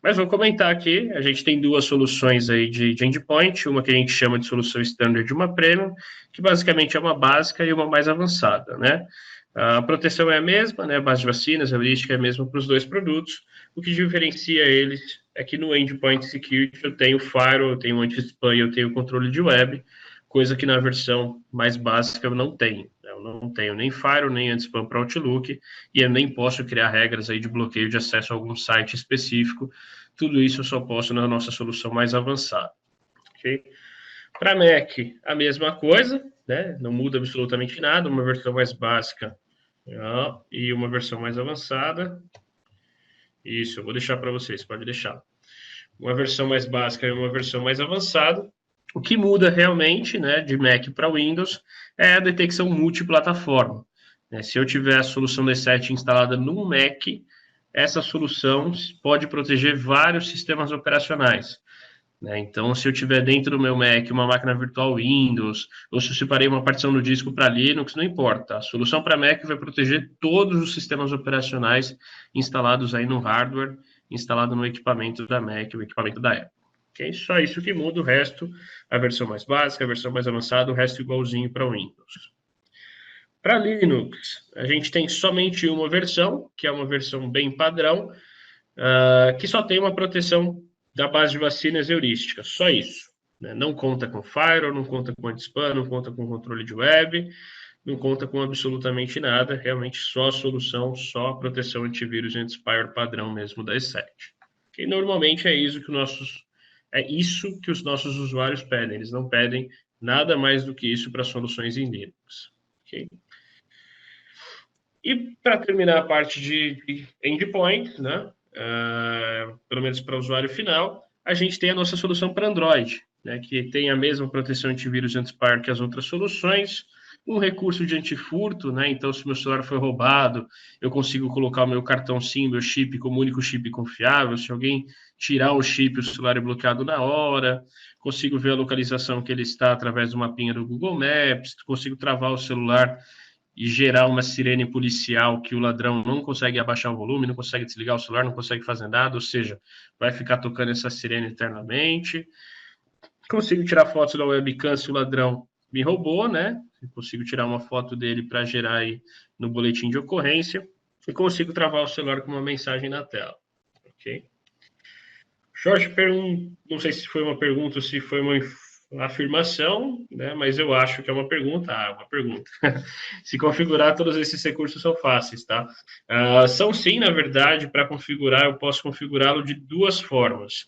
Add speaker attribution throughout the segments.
Speaker 1: Mas vou comentar aqui, a gente tem duas soluções aí de endpoint, uma que a gente chama de solução standard e uma premium, que basicamente é uma básica e uma mais avançada, né? A proteção é a mesma, né? A base de vacinas, a heurística é a mesma para os dois produtos. O que diferencia eles é que no endpoint security eu tenho firewall, eu tenho anti-spam e eu tenho controle de web, coisa que na versão mais básica eu não tenho. Eu não tenho nem firewall, nem anti-spam para Outlook, e eu nem posso criar regras aí de bloqueio de acesso a algum site específico. Tudo isso eu só posso na nossa solução mais avançada. Okay? Para Mac, a mesma coisa, né? Não muda absolutamente nada, uma versão mais básica e uma versão mais avançada. Isso, eu vou deixar para vocês, pode deixar. Uma versão mais básica e uma versão mais avançada. O que muda realmente, né, de Mac para Windows é a detecção multiplataforma. Se eu tiver a solução D7 instalada no Mac, essa solução pode proteger vários sistemas operacionais. Então, se eu tiver dentro do meu Mac uma máquina virtual Windows, ou se eu separei uma partição do disco para Linux, não importa. A solução para Mac vai proteger todos os sistemas operacionais instalados aí no hardware, instalado no equipamento da Mac, o equipamento da Apple. Okay? Só isso que muda, o resto, a versão mais básica, a versão mais avançada, o resto igualzinho para Windows. Para Linux, a gente tem somente uma versão, que é uma versão bem padrão, que só tem uma proteção da base de vacinas heurísticas, só isso. Né? Não conta com firewall, não conta com anti-spam, não conta com controle de web, não conta com absolutamente nada, realmente só a solução, só a proteção antivírus e anti-spyware padrão mesmo da E7. Que normalmente é isso que os nossos usuários pedem, eles não pedem nada mais do que isso para soluções em Linux. Okay? E para terminar a parte de endpoint, né? Pelo menos para o usuário final, a gente tem a nossa solução para Android, né, que tem a mesma proteção antivírus e anti-spyware que as outras soluções, um recurso de antifurto, né, então se meu celular foi roubado, eu consigo colocar o meu cartão SIM, meu chip como único chip confiável, se alguém tirar o chip, o celular é bloqueado na hora, consigo ver a localização que ele está através do mapinha do Google Maps, consigo travar o celular e gerar uma sirene policial que o ladrão não consegue abaixar o volume, não consegue desligar o celular, não consegue fazer nada, ou seja, vai ficar tocando essa sirene eternamente. Consigo tirar fotos da webcam se o ladrão me roubou, né? Consigo tirar uma foto dele para gerar aí no boletim de ocorrência e consigo travar o celular com uma mensagem na tela, ok? Jorge, não sei se foi uma pergunta ou se foi uma afirmação, né? Mas eu acho que é uma pergunta. Uma pergunta. Se configurar, todos esses recursos são fáceis, tá? São sim, na verdade, para configurar, eu posso configurá-lo de duas formas.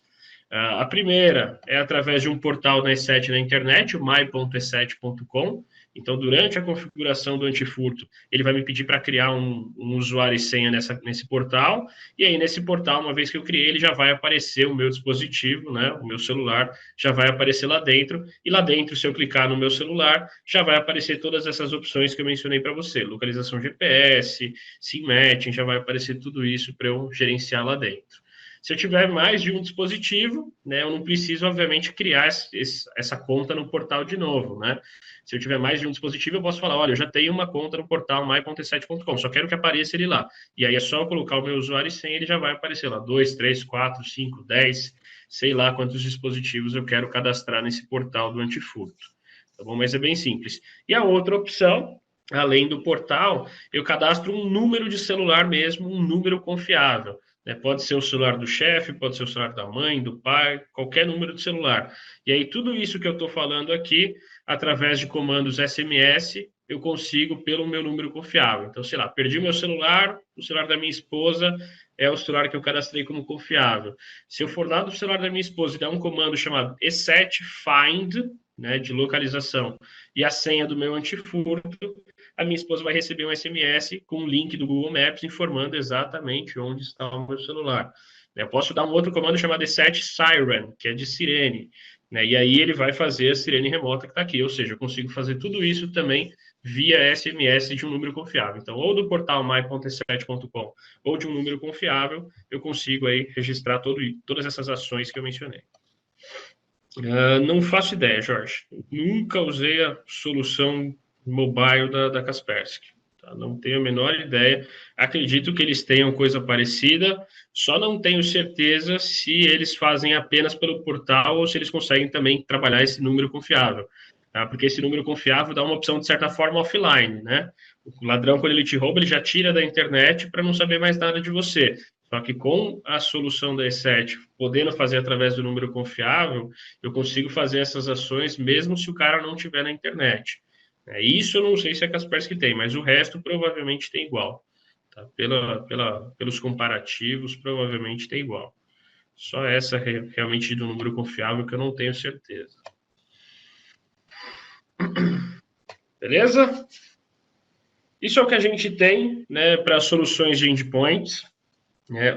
Speaker 1: A primeira é através de um portal da E7 na internet, o my.e7.com. Então, durante a configuração do antifurto, ele vai me pedir para criar um usuário e senha nesse portal. E aí, nesse portal, uma vez que eu criei, ele já vai aparecer o meu dispositivo, né, o meu celular, já vai aparecer lá dentro. E lá dentro, se eu clicar no meu celular, já vai aparecer todas essas opções que eu mencionei para você. Localização GPS, SIM matching, já vai aparecer tudo isso para eu gerenciar lá dentro. Se eu tiver mais de um dispositivo, né, eu não preciso, obviamente, criar essa conta no portal de novo, né? Se eu tiver mais de um dispositivo, eu posso falar, olha, eu já tenho uma conta no portal my.e7.com, só quero que apareça ele lá. E aí é só eu colocar o meu usuário e senha, ele já vai aparecer lá. 2, 3, 4, 5, 10, sei lá quantos dispositivos eu quero cadastrar nesse portal do antifurto. Tá bom? Mas é bem simples. E a outra opção, além do portal, eu cadastro um número de celular mesmo, um número confiável. Pode ser o celular do chefe, pode ser o celular da mãe, do pai, qualquer número de celular. E aí, tudo isso que eu estou falando aqui, através de comandos SMS, eu consigo pelo meu número confiável. Então, sei lá, perdi meu celular, o celular da minha esposa é o celular que eu cadastrei como confiável. Se eu for lá do celular da minha esposa e der um comando chamado E7 Find, né, de localização, e a senha do meu antifurto, a minha esposa vai receber um SMS com um link do Google Maps informando exatamente onde está o meu celular. Eu posso dar um outro comando chamado E7 Siren, que é de sirene, né? E aí ele vai fazer a sirene remota que está aqui, ou seja, eu consigo fazer tudo isso também via SMS de um número confiável. Então, ou do portal my.e7.com ou de um número confiável, eu consigo aí registrar todas essas ações que eu mencionei. Não faço ideia, Jorge. Nunca usei a solução mobile da Kaspersky. Tá? Não tenho a menor ideia. Acredito que eles tenham coisa parecida, só não tenho certeza se eles fazem apenas pelo portal ou se eles conseguem também trabalhar esse número confiável. Tá? Porque esse número confiável dá uma opção, de certa forma, offline, né? O ladrão, quando ele te rouba, ele já tira da internet para não saber mais nada de você. Só que com a solução da E7, podendo fazer através do número confiável, eu consigo fazer essas ações mesmo se o cara não estiver na internet. Isso eu não sei se a Kaspersky tem, mas o resto provavelmente tem igual. Tá? Pelos comparativos, provavelmente tem igual. Só essa realmente do número confiável que eu não tenho certeza. Beleza? Isso é o que a gente tem, né, para soluções de endpoints.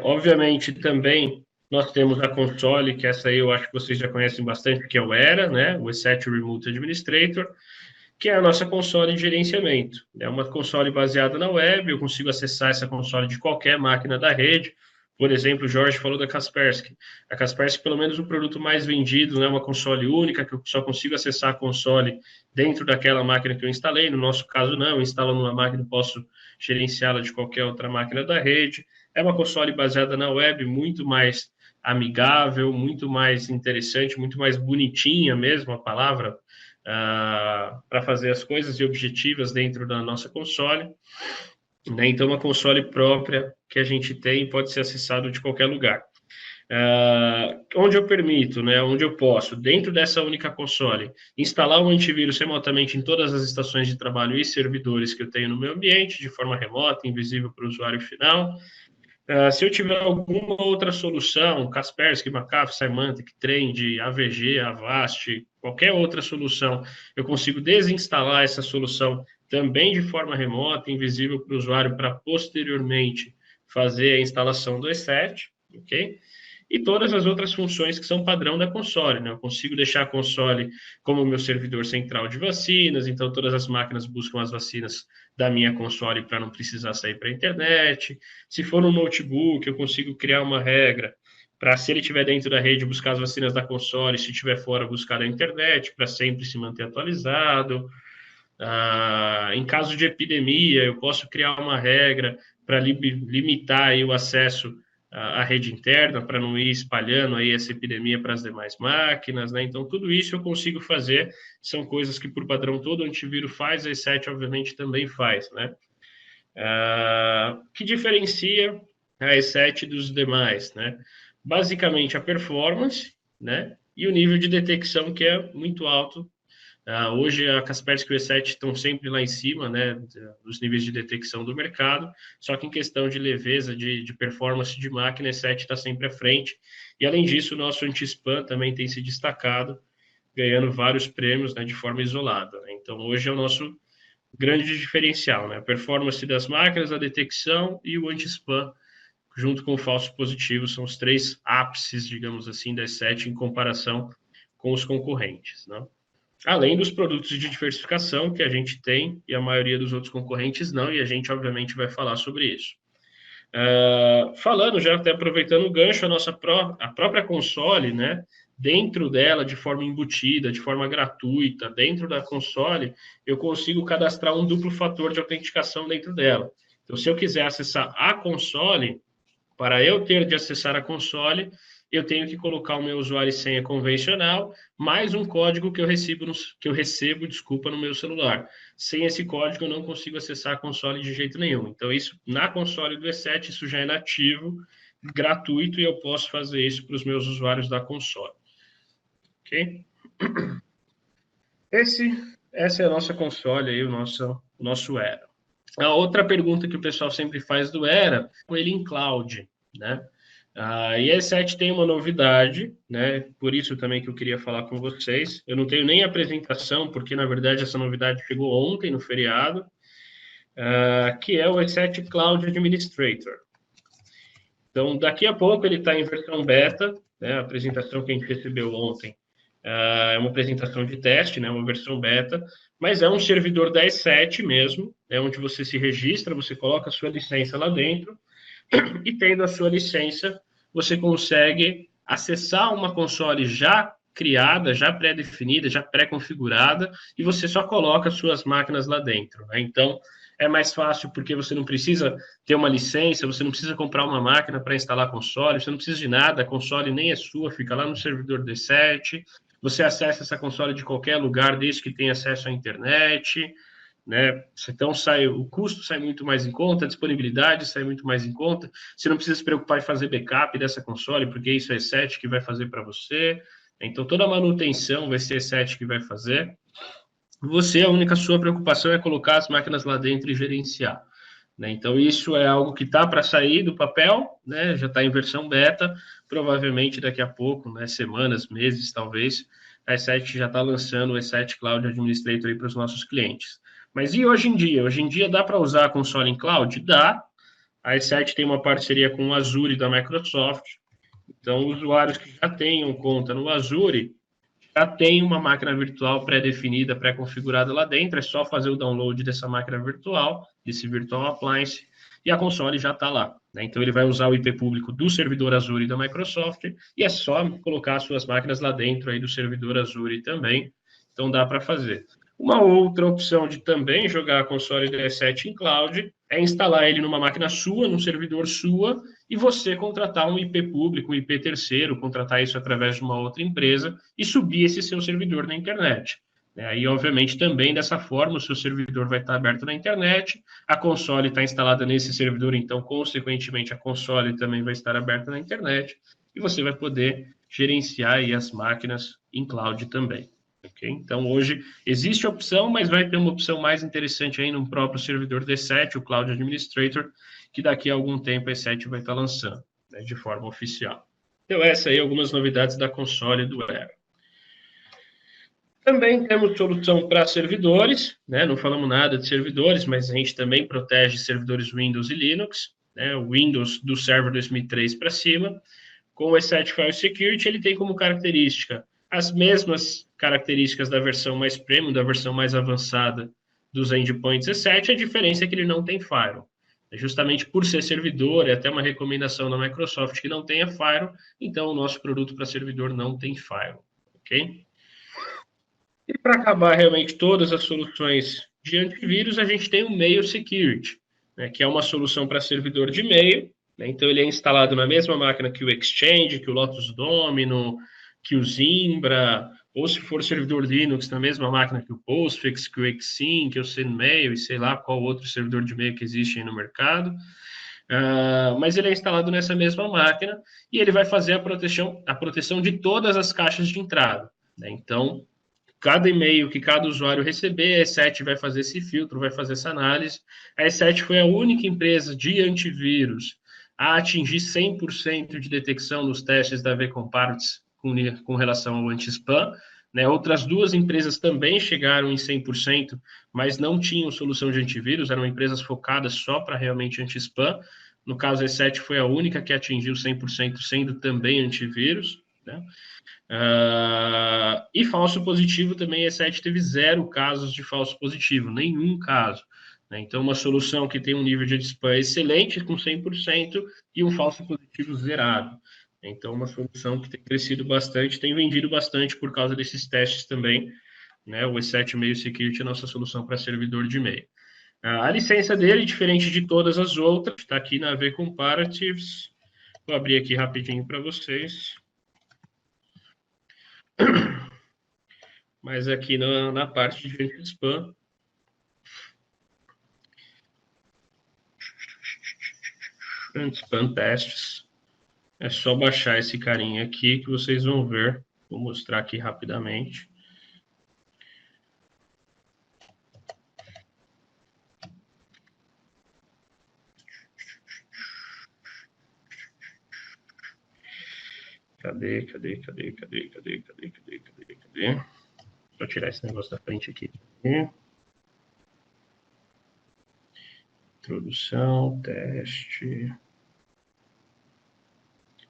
Speaker 1: Obviamente, também nós temos a console, que essa aí eu acho que vocês já conhecem bastante, que é o ERA, né, o ESET Remote Administrator, que é a nossa console de gerenciamento. É uma console baseada na web, eu consigo acessar essa console de qualquer máquina da rede. Por exemplo, o Jorge falou da Kaspersky. A Kaspersky, pelo menos o produto mais vendido, né, uma console única, que eu só consigo acessar a console dentro daquela máquina que eu instalei. No nosso caso, não, eu instalo numa máquina e posso gerenciá-la de qualquer outra máquina da rede. É uma console baseada na web, muito mais amigável, muito mais interessante, muito mais bonitinha mesmo a palavra, para fazer as coisas e objetivas dentro da nossa console. Né? Então, uma console própria que a gente tem pode ser acessado de qualquer lugar. Onde eu permito, né, onde eu posso, dentro dessa única console, instalar o antivírus remotamente em todas as estações de trabalho e servidores que eu tenho no meu ambiente, de forma remota, invisível para o usuário final. Se eu tiver alguma outra solução, Kaspersky, McAfee, Symantec, Trend, AVG, Avast, qualquer outra solução, eu consigo desinstalar essa solução também de forma remota, invisível para o usuário, para posteriormente fazer a instalação do E7, ok? E todas as outras funções que são padrão da console, né? Eu consigo deixar a console como meu servidor central de vacinas, então todas as máquinas buscam as vacinas da minha console para não precisar sair para a internet. Se for um notebook, eu consigo criar uma regra para, se ele estiver dentro da rede, buscar as vacinas da console, se estiver fora, buscar da internet, para sempre se manter atualizado. Em caso de epidemia, eu posso criar uma regra para limitar aí o acesso à rede interna, para não ir espalhando aí essa epidemia para as demais máquinas, né? Então, tudo isso eu consigo fazer, são coisas que, por padrão, todo antivírus faz, a E7, obviamente, também faz, né? Que diferencia a E7 dos demais, né? Basicamente, a performance, né? E o nível de detecção, que é muito alto. Hoje, a Kaspersky e o E7 estão sempre lá em cima, né, dos níveis de detecção do mercado, só que em questão de leveza, de performance de máquina, o E7 está sempre à frente. E, além disso, o nosso anti-spam também tem se destacado, ganhando vários prêmios, né, de forma isolada. Né? Então, hoje é o nosso grande diferencial, né? A performance das máquinas, a detecção e o anti-spam, junto com o falso positivo, são os três ápices, digamos assim, da E7 em comparação com os concorrentes, né? Além dos produtos de diversificação que a gente tem e a maioria dos outros concorrentes não, e a gente, obviamente, vai falar sobre isso. Falando, já até aproveitando o gancho, a própria console, né, dentro dela, de forma embutida, de forma gratuita, dentro da console, eu consigo cadastrar um duplo fator de autenticação dentro dela. Então, se eu quiser acessar a console, para eu ter de acessar a console, eu tenho que colocar o meu usuário e senha convencional, mais um código que eu recebo, desculpa, no meu celular. Sem esse código, eu não consigo acessar a console de jeito nenhum. Então, isso na console do E7, isso já é nativo, gratuito, e eu posso fazer isso para os meus usuários da console. Ok? Essa é a nossa console, aí, o nosso Era. A outra pergunta que o pessoal sempre faz do Era, com ele em cloud, né? A IE7 tem uma novidade, né? Por isso também que eu queria falar com vocês. Eu não tenho nem apresentação, porque na verdade essa novidade chegou ontem no feriado, que é o E7 Cloud Administrator. Então, daqui a pouco ele está em versão beta, né? A apresentação que a gente recebeu ontem é uma apresentação de teste, né? Uma versão beta, mas é um servidor da E7 mesmo, é onde você se registra, você coloca a sua licença lá dentro, e tendo a sua licença, você consegue acessar uma console já criada, já pré-definida, já pré-configurada, e você só coloca as suas máquinas lá dentro. Né? Então, é mais fácil porque você não precisa ter uma licença, você não precisa comprar uma máquina para instalar console, você não precisa de nada, a console nem é sua, fica lá no servidor D7, você acessa essa console de qualquer lugar, desde que tenha acesso à internet, né? Então o custo sai muito mais em conta, a disponibilidade sai muito mais em conta, você não precisa se preocupar em fazer backup dessa console, porque isso é E7 que vai fazer para você, então toda a manutenção vai ser E7 que vai fazer. Você, a única sua preocupação é colocar as máquinas lá dentro e gerenciar, né? Então, isso é algo que está para sair do papel, né? Já está em versão beta, provavelmente daqui a pouco, né? Semanas, meses, talvez, a E7 já está lançando o E7 Cloud Administrator para os nossos clientes. Mas e hoje em dia? Hoje em dia dá para usar a console em cloud? Dá. A E7 tem uma parceria com o Azure da Microsoft, então usuários que já tenham conta no Azure já tem uma máquina virtual pré-definida, pré-configurada lá dentro, é só fazer o download dessa máquina virtual, desse virtual appliance, e a console já está lá, né? Então ele vai usar o IP público do servidor Azure da Microsoft, e é só colocar as suas máquinas lá dentro aí do servidor Azure também, então dá para fazer. Uma outra opção de também jogar a console DS7 em cloud é instalar ele numa máquina sua, num servidor sua, e você contratar um IP público, um IP terceiro, contratar isso através de uma outra empresa e subir esse seu servidor na internet. Aí, obviamente, também dessa forma, o seu servidor vai estar aberto na internet, a console está instalada nesse servidor, então, consequentemente, a console também vai estar aberta na internet e você vai poder gerenciar aí as máquinas em cloud também. Okay? Então, hoje existe a opção, mas vai ter uma opção mais interessante aí no próprio servidor D7, o Cloud Administrator, que daqui a algum tempo a E7 vai estar lançando, né, de forma oficial. Então, essa aí algumas novidades da console do Era. Também temos solução para servidores, né? Não falamos nada de servidores, mas a gente também protege servidores Windows e Linux, né? O Windows do Server 2003 para cima. Com o E7 File Security, ele tem como característica as mesmas características da versão mais premium, da versão mais avançada dos endpoints E7, a diferença é que ele não tem firewall. Justamente por ser servidor, é até uma recomendação da Microsoft que não tenha firewall, então o nosso produto para servidor não tem firewall, ok? E para acabar realmente todas as soluções de antivírus, a gente tem o Mail Security, né, que é uma solução para servidor de e-mail, né, então ele é instalado na mesma máquina que o Exchange, que o Lotus Domino, que o Zimbra, ou se for servidor Linux, na mesma máquina que o Postfix, que o Exim, que o SendMail e sei lá qual outro servidor de e-mail que existe aí no mercado. Mas ele é instalado nessa mesma máquina e ele vai fazer a proteção de todas as caixas de entrada, né? Então, cada e-mail que cada usuário receber, a E7 vai fazer esse filtro, vai fazer essa análise. A E7 foi a única empresa de antivírus a atingir 100% de detecção nos testes da vComparts com relação ao anti-spam, né? Outras duas empresas também chegaram em 100%, mas não tinham solução de antivírus, eram empresas focadas só para realmente anti-spam. No caso, a E7 foi a única que atingiu 100%, sendo também antivírus, né? E falso positivo também, a E7 teve 0 casos de falso positivo, nenhum caso, né? Então, uma solução que tem um nível de spam excelente, com 100%, e um falso positivo zerado. Então, uma solução que tem crescido bastante, tem vendido bastante por causa desses testes também, né? O E7 Mail Security é a nossa solução para servidor de e-mail. A licença dele, diferente de todas as outras, está aqui na vComparatives. Vou abrir aqui rapidinho para vocês. Mas aqui na parte de anti-spam, anti-spam testes, é só baixar esse carinha aqui que vocês vão ver. Vou mostrar aqui rapidamente. Cadê? Vou tirar esse negócio da frente aqui. Introdução, teste.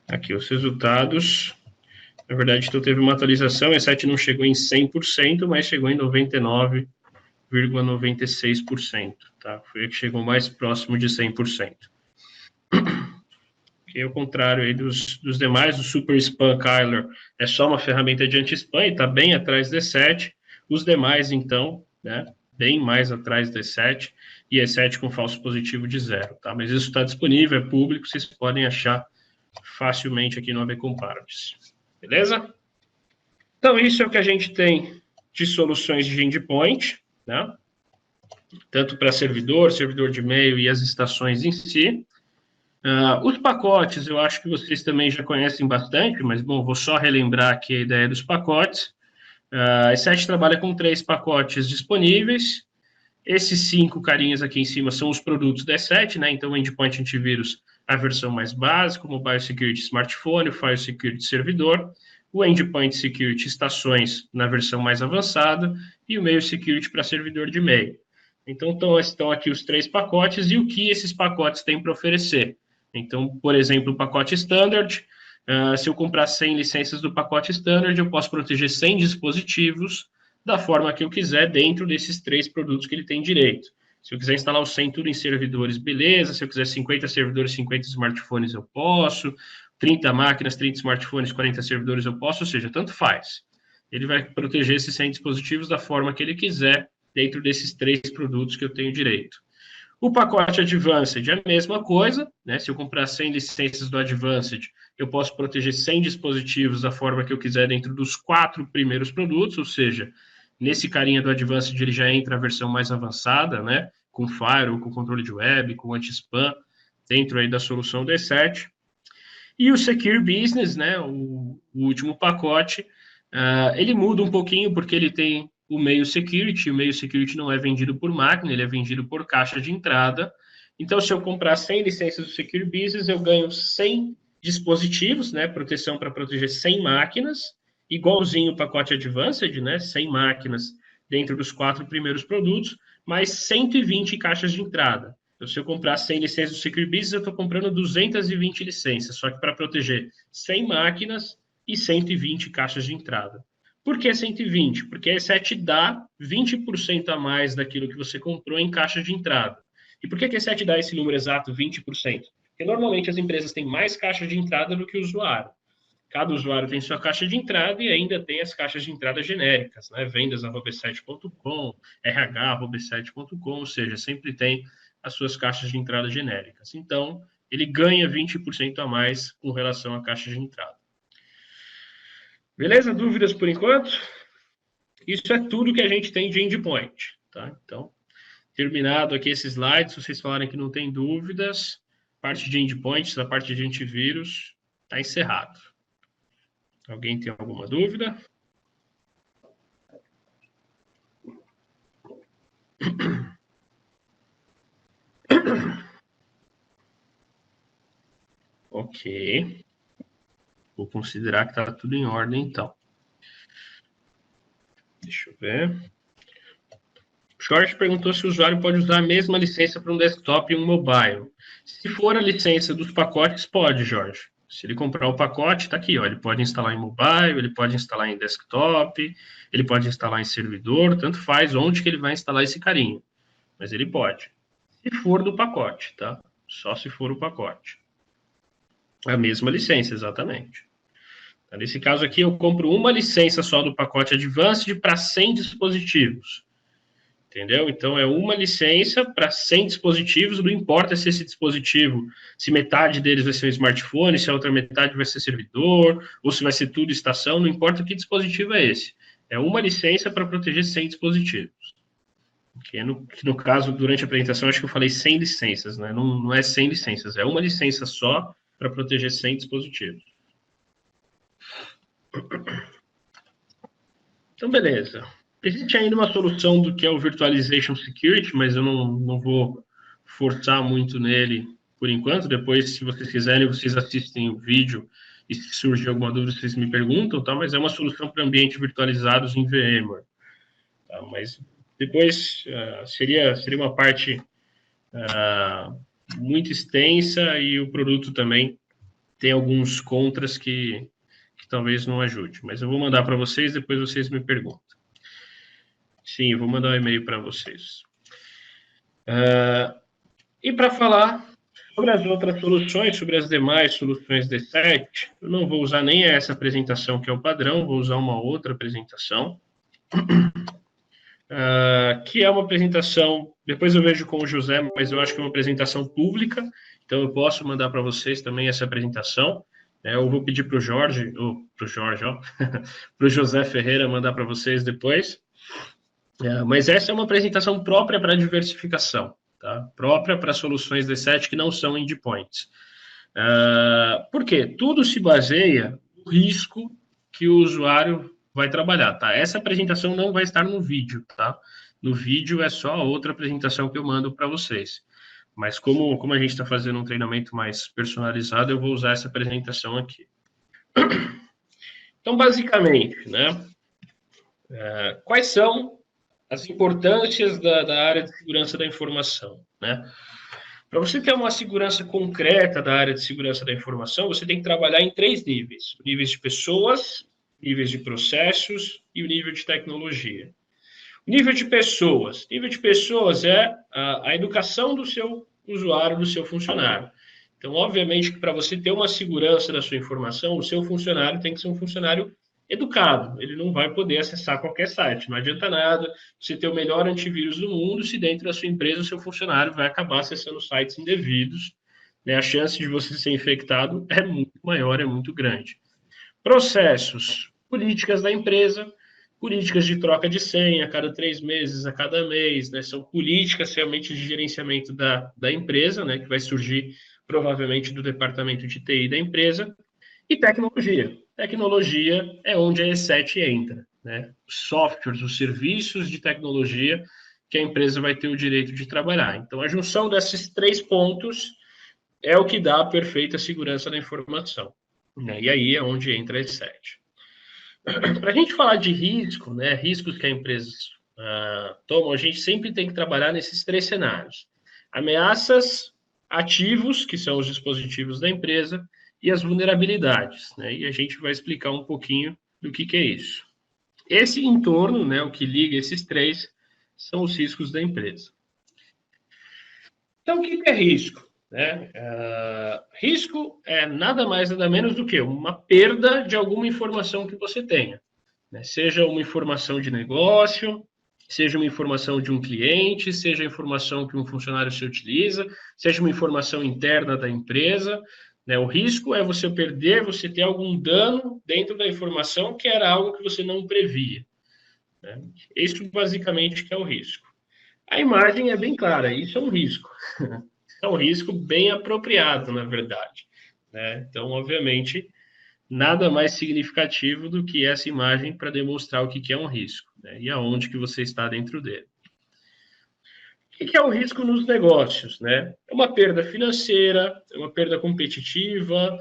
Speaker 1: Aqui os resultados. Na verdade, então teve uma atualização. A E7 não chegou em 100%, mas chegou em 99,96%. Tá? Foi a que chegou mais próximo de 100%. Que ao contrário aí dos demais, o Super Spam Kyler é só uma ferramenta de anti-spam e está bem atrás do E7. Os demais, então, né, bem mais atrás do E7. e E7 com falso positivo de 0, tá? Mas isso está disponível, é público, vocês podem achar facilmente aqui no AB Comparatives. Beleza? Então, isso é o que a gente tem de soluções de endpoint, né? Tanto para servidor de e-mail e as estações em si. Os pacotes, eu acho que vocês também já conhecem bastante, mas, bom, vou só relembrar aqui a ideia dos pacotes. A E7 trabalha com 3 pacotes disponíveis. Esses 5 carinhas aqui em cima são os produtos da E7, né? Então, o Endpoint Antivírus, a versão mais básica, o Mobile Security Smartphone, o File Security Servidor, o Endpoint Security Estações na versão mais avançada e o Mail Security para servidor de e-mail. Então, estão aqui os 3 pacotes e o que esses pacotes têm para oferecer. Então, por exemplo, o pacote Standard, se eu comprar 100 licenças do pacote Standard, eu posso proteger 100 dispositivos da forma que eu quiser dentro desses 3 produtos que ele tem direito. Se eu quiser instalar o 100 tudo em servidores, beleza. Se eu quiser 50 servidores, 50 smartphones, eu posso. 30 máquinas, 30 smartphones, 40 servidores, eu posso. Ou seja, tanto faz. Ele vai proteger esses 100 dispositivos da forma que ele quiser dentro desses 3 produtos que eu tenho direito. O pacote Advanced é a mesma coisa, né? Se eu comprar 100 licenças do Advanced, eu posso proteger 100 dispositivos da forma que eu quiser dentro dos 4 primeiros produtos, ou seja, nesse carinha do Advanced ele já entra a versão mais avançada, né? Com Firewall, com controle de web, com anti-spam, dentro aí da solução D7. E o Secure Business, né? O último pacote, ele muda um pouquinho porque ele tem o Mail Security. O Mail Security não é vendido por máquina, ele é vendido por caixa de entrada. Então, se eu comprar 100 licenças do Secure Business, eu ganho 100 dispositivos, né? Proteção para proteger 100 máquinas, igualzinho o pacote Advanced, né? 100 máquinas dentro dos 4 primeiros produtos, mais 120 caixas de entrada. Então, se eu comprar 100 licenças do Secure Business, eu estou comprando 220 licenças, só que para proteger 100 máquinas e 120 caixas de entrada. Por que 120? Porque a E7 dá 20% a mais daquilo que você comprou em caixa de entrada. E por que a E7 dá esse número exato, 20%? Porque normalmente as empresas têm mais caixa de entrada do que o usuário. Cada usuário tem sua caixa de entrada e ainda tem as caixas de entrada genéricas, né? vendas@b7.com, rh@b7.com, ou seja, sempre tem as suas caixas de entrada genéricas. Então, ele ganha 20% a mais com relação à caixa de entrada. Beleza? Dúvidas por enquanto? Isso é tudo que a gente tem de endpoint, tá? Então, terminado aqui esse slide, se vocês falarem que não tem dúvidas, parte de endpoints, a parte de antivírus, está encerrado. Alguém tem alguma dúvida? Ok. Vou considerar que está tudo em ordem, então. Deixa eu ver. O Jorge perguntou se o usuário pode usar a mesma licença para um desktop e um mobile. Se for a licença dos pacotes, pode, Jorge. Se ele comprar o pacote, está aqui, ó. Ele pode instalar em mobile, ele pode instalar em desktop, ele pode instalar em servidor, tanto faz onde que ele vai instalar esse carinho. Mas ele pode. Se for do pacote, tá? Só se for o pacote. A mesma licença, exatamente. Nesse caso aqui, eu compro uma licença só do pacote Advanced para 100 dispositivos. Entendeu? Então, é uma licença para 100 dispositivos, não importa se esse dispositivo, se metade deles vai ser um smartphone, se a outra metade vai ser servidor, ou se vai ser tudo estação, não importa que dispositivo é esse. É uma licença para proteger 100 dispositivos. Que no caso, durante a apresentação, acho que eu falei 100 licenças, né? Não é 100 licenças, é uma licença só para proteger 100 dispositivos. Então, beleza. Existe ainda uma solução do que é o Virtualization Security, mas eu não vou forçar muito nele por enquanto. Depois, se vocês quiserem, vocês assistem o vídeo e se surgir alguma dúvida, vocês me perguntam, tá? Mas é uma solução para ambientes virtualizados em VMware. Tá? Mas depois seria uma parte muito extensa e o produto também tem alguns contras que talvez não ajude. Mas eu vou mandar para vocês, depois vocês me perguntam. Sim, eu vou mandar um e-mail para vocês. E para falar sobre as outras soluções, sobre as demais soluções D7, eu não vou usar nem essa apresentação que é o padrão, vou usar uma outra apresentação. que é uma apresentação, depois eu vejo com o José, mas eu acho que é uma apresentação pública, então eu posso mandar para vocês também essa apresentação. Eu vou pedir para o Jorge, ou para o Jorge, ó, para o José Ferreira mandar para vocês depois. Mas essa é uma apresentação própria para diversificação, tá? Própria para soluções D7 que não são endpoints. Por quê? Tudo se baseia no risco que o usuário vai trabalhar, tá? Essa apresentação não vai estar no vídeo, tá? No vídeo é só a outra apresentação que eu mando para vocês. Mas como a gente está fazendo um treinamento mais personalizado, eu vou usar essa apresentação aqui. Então, basicamente, né? Quais são as importâncias da área de segurança da informação, né? Para você ter uma segurança concreta da área de segurança da informação, você tem que trabalhar em 3 níveis: níveis de pessoas, níveis de processos e o nível de tecnologia. O nível de pessoas é a educação do seu usuário, do seu funcionário. Então, obviamente, que para você ter uma segurança da sua informação, o seu funcionário tem que ser um funcionário educado. Ele não vai poder acessar qualquer site. Não adianta nada você ter o melhor antivírus do mundo se dentro da sua empresa o seu funcionário vai acabar acessando sites indevidos. Né? A chance de você ser infectado é muito maior, é muito grande. Processos, políticas da empresa, políticas de troca de senha a cada 3 meses, a cada mês, né? São políticas realmente de gerenciamento da empresa, né? Que vai surgir provavelmente do departamento de TI da empresa, e tecnologia. Tecnologia é onde a E7 entra, né? Os softwares, os serviços de tecnologia que a empresa vai ter o direito de trabalhar. Então, a junção desses 3 pontos é o que dá a perfeita segurança da informação. Né? E aí é onde entra a E7. Para a gente falar de risco, né, riscos que a empresa toma, a gente sempre tem que trabalhar nesses 3 cenários. Ameaças, ativos, que são os dispositivos da empresa, e as vulnerabilidades. Né? E a gente vai explicar um pouquinho do que é isso. Esse entorno, né, o que liga esses 3, são os riscos da empresa. Então, o que é risco? Né? Risco é nada mais, nada menos do que uma perda de alguma informação que você tenha. Né? Seja uma informação de negócio, seja uma informação de um cliente, seja a informação que um funcionário se utiliza, seja uma informação interna da empresa. Né? O risco é você perder, você ter algum dano dentro da informação que era algo que você não previa. Né? Isso basicamente que é o risco. A imagem é bem clara, isso é um risco. É um risco bem apropriado, na verdade. Né? Então, obviamente, nada mais significativo do que essa imagem para demonstrar o que é um risco, né? E aonde que você está dentro dele. O que é o risco nos negócios? Né? É uma perda financeira, é uma perda competitiva,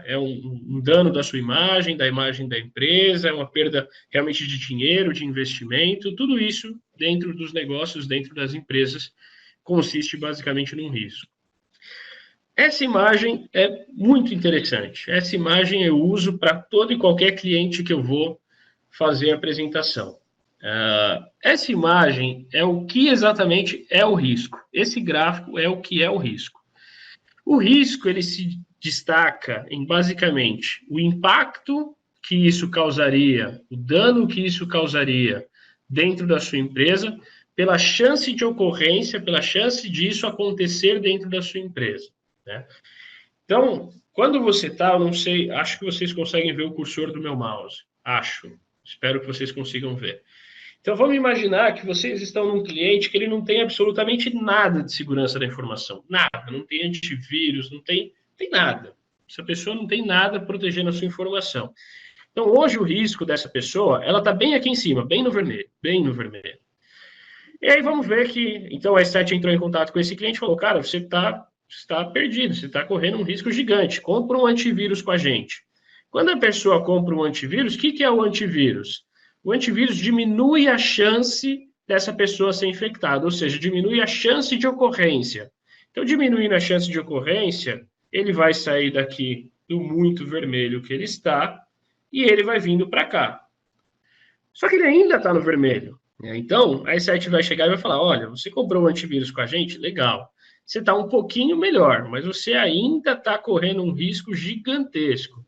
Speaker 1: é um dano da sua imagem, da imagem da empresa, é uma perda realmente de dinheiro, de investimento, tudo isso dentro dos negócios, dentro das empresas, consiste basicamente num risco. Essa imagem é muito interessante. Essa imagem eu uso para todo e qualquer cliente que eu vou fazer a apresentação. Essa imagem é o que exatamente é o risco. Esse gráfico é o que é o risco. O risco ele se destaca em basicamente o impacto que isso causaria, o dano que isso causaria dentro da sua empresa, pela chance de ocorrência, pela chance disso acontecer dentro da sua empresa. Né? Então, quando você está, eu não sei, acho que vocês conseguem ver o cursor do meu mouse. Acho. Espero que vocês consigam ver. Então, vamos imaginar que vocês estão num cliente que ele não tem absolutamente nada de segurança da informação. Nada. Não tem antivírus, não tem nada. Essa pessoa não tem nada protegendo a sua informação. Então, hoje o risco dessa pessoa, ela está bem aqui em cima, bem no vermelho, bem no vermelho. E aí vamos ver que, então a E7 entrou em contato com esse cliente e falou, cara, você está perdido, você está correndo um risco gigante, compra um antivírus com a gente. Quando a pessoa compra um antivírus, o que é o antivírus? O antivírus diminui a chance dessa pessoa ser infectada, ou seja, diminui a chance de ocorrência. Então, diminuindo a chance de ocorrência, ele vai sair daqui do muito vermelho que ele está e ele vai vindo para cá. Só que ele ainda está no vermelho. Então, a E7 vai chegar e vai falar, olha, você comprou um antivírus com a gente? Legal. Você está um pouquinho melhor, mas você ainda está correndo um risco gigantesco.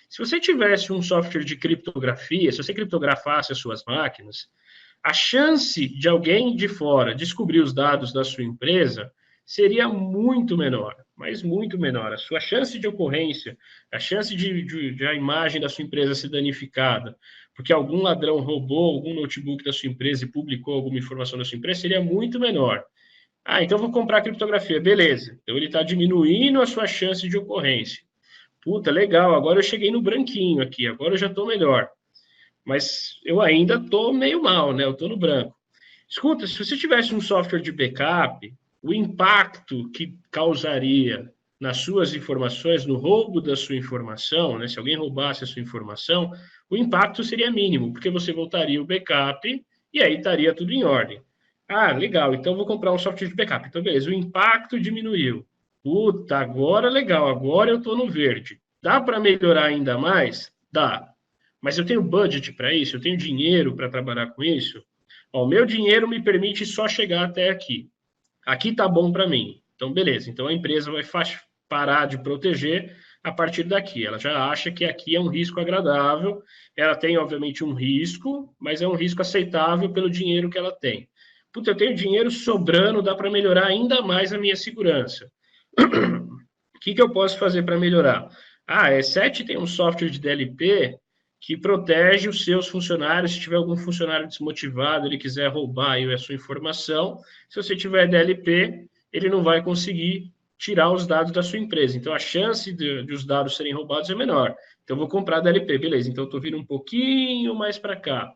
Speaker 1: Se você tivesse um software de criptografia, se você criptografasse as suas máquinas, a chance de alguém de fora descobrir os dados da sua empresa seria muito menor, mas muito menor. A sua chance de ocorrência, a chance de a imagem da sua empresa ser danificada, porque algum ladrão roubou algum notebook da sua empresa e publicou alguma informação da sua empresa, seria muito menor. Ah, então vou comprar criptografia. Beleza. Então ele está diminuindo a sua chance de ocorrência. Puta, legal. Agora eu cheguei no branquinho aqui. Agora eu já estou melhor. Mas eu ainda estou meio mal, né? Eu estou no branco. Escuta, se você tivesse um software de backup, o impacto que causaria nas suas informações, no roubo da sua informação, né? Se alguém roubasse a sua informação, o impacto seria mínimo, porque você voltaria o backup e aí estaria tudo em ordem. Ah, legal, então vou comprar um software de backup. Então, beleza, o impacto diminuiu. Puta, agora legal, agora eu estou no verde. Dá para melhorar ainda mais? Dá. Mas eu tenho budget para isso? Eu tenho dinheiro para trabalhar com isso? Ó, o meu dinheiro me permite só chegar até aqui. Aqui está bom para mim. Então, beleza. Então, a empresa vai parar de proteger a partir daqui. Ela já acha que aqui é um risco agradável. Ela tem, obviamente, um risco, mas é um risco aceitável pelo dinheiro que ela tem. Puta, eu tenho dinheiro sobrando, dá para melhorar ainda mais a minha segurança. O que eu posso fazer para melhorar? Ah, a E7 tem um software de DLP que protege os seus funcionários. Se tiver algum funcionário desmotivado, ele quiser roubar aí a sua informação, se você tiver DLP, ele não vai conseguir tirar os dados da sua empresa. Então, a chance de os dados serem roubados é menor. Então, eu vou comprar DLP, beleza. Então, eu estou vindo um pouquinho mais para cá.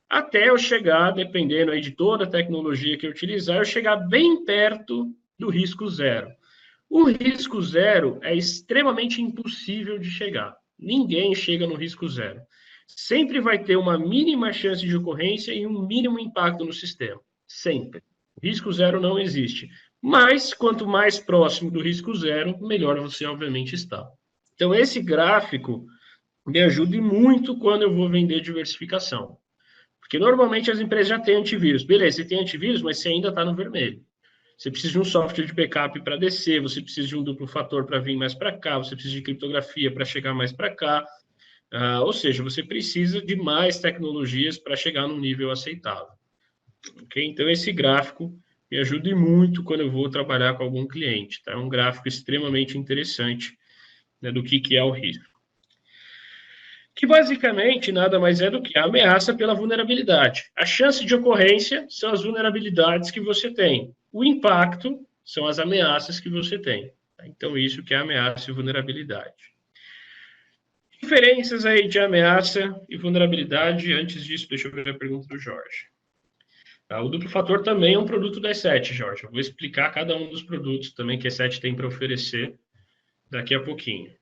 Speaker 1: Até eu chegar, dependendo aí de toda a tecnologia que eu utilizar, eu chegar bem perto do risco zero. O risco zero é extremamente impossível de chegar. Ninguém chega no risco zero. Sempre vai ter uma mínima chance de ocorrência e um mínimo impacto no sistema. Sempre. O risco zero não existe. Mas, quanto mais próximo do risco zero, melhor você, obviamente, está. Então, esse gráfico me ajuda muito quando eu vou vender diversificação. Porque, normalmente, as empresas já têm antivírus. Beleza, você tem antivírus, mas você ainda está no vermelho. Você precisa de um software de backup para descer, você precisa de um duplo fator para vir mais para cá, você precisa de criptografia para chegar mais para cá. Ou seja, você precisa de mais tecnologias para chegar num nível aceitável. Okay? Então, esse gráfico me ajuda muito quando eu vou trabalhar com algum cliente. Tá? É um gráfico extremamente interessante, né, do que é o risco. Que basicamente nada mais é do que a ameaça pela vulnerabilidade. A chance de ocorrência são as vulnerabilidades que você tem. O impacto são as ameaças que você tem. Então, isso que é ameaça e vulnerabilidade. Diferenças aí de ameaça e vulnerabilidade. Antes disso, deixa eu ver a pergunta do Jorge. O duplo fator também é um produto da E7, Jorge. Eu vou explicar cada um dos produtos também que a E7 tem para oferecer daqui a pouquinho.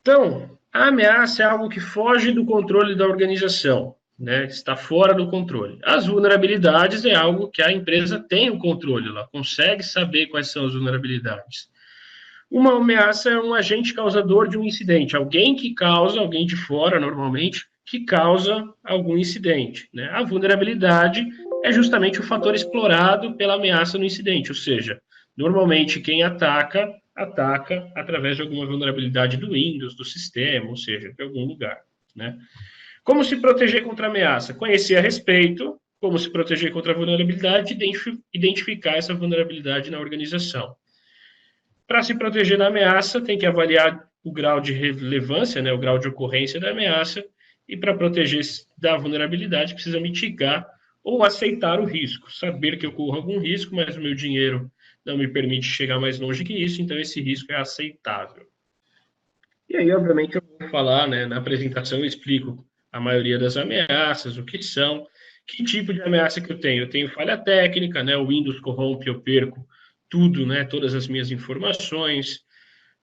Speaker 1: Então, a ameaça é algo que foge do controle da organização, né? Está fora do controle. As vulnerabilidades é algo que a empresa tem o controle, ela consegue saber quais são as vulnerabilidades. Uma ameaça é um agente causador de um incidente, alguém que causa, alguém de fora, normalmente, que causa algum incidente, né? A vulnerabilidade é justamente o fator explorado pela ameaça no incidente, ou seja, normalmente quem ataca através de alguma vulnerabilidade do Windows, do sistema, ou seja, de algum lugar, né? Como se proteger contra a ameaça? Conhecer a respeito, como se proteger contra a vulnerabilidade, identificar essa vulnerabilidade na organização. Para se proteger da ameaça, tem que avaliar o grau de relevância, né, o grau de ocorrência da ameaça, e para proteger da vulnerabilidade, precisa mitigar ou aceitar o risco, saber que ocorra algum risco, mas o meu dinheiro não me permite chegar mais longe que isso, então esse risco é aceitável. E aí, obviamente, eu vou falar, né, na apresentação eu explico a maioria das ameaças, o que são, que tipo de ameaça que eu tenho. Eu tenho falha técnica, né, o Windows corrompe, eu perco tudo, né, todas as minhas informações,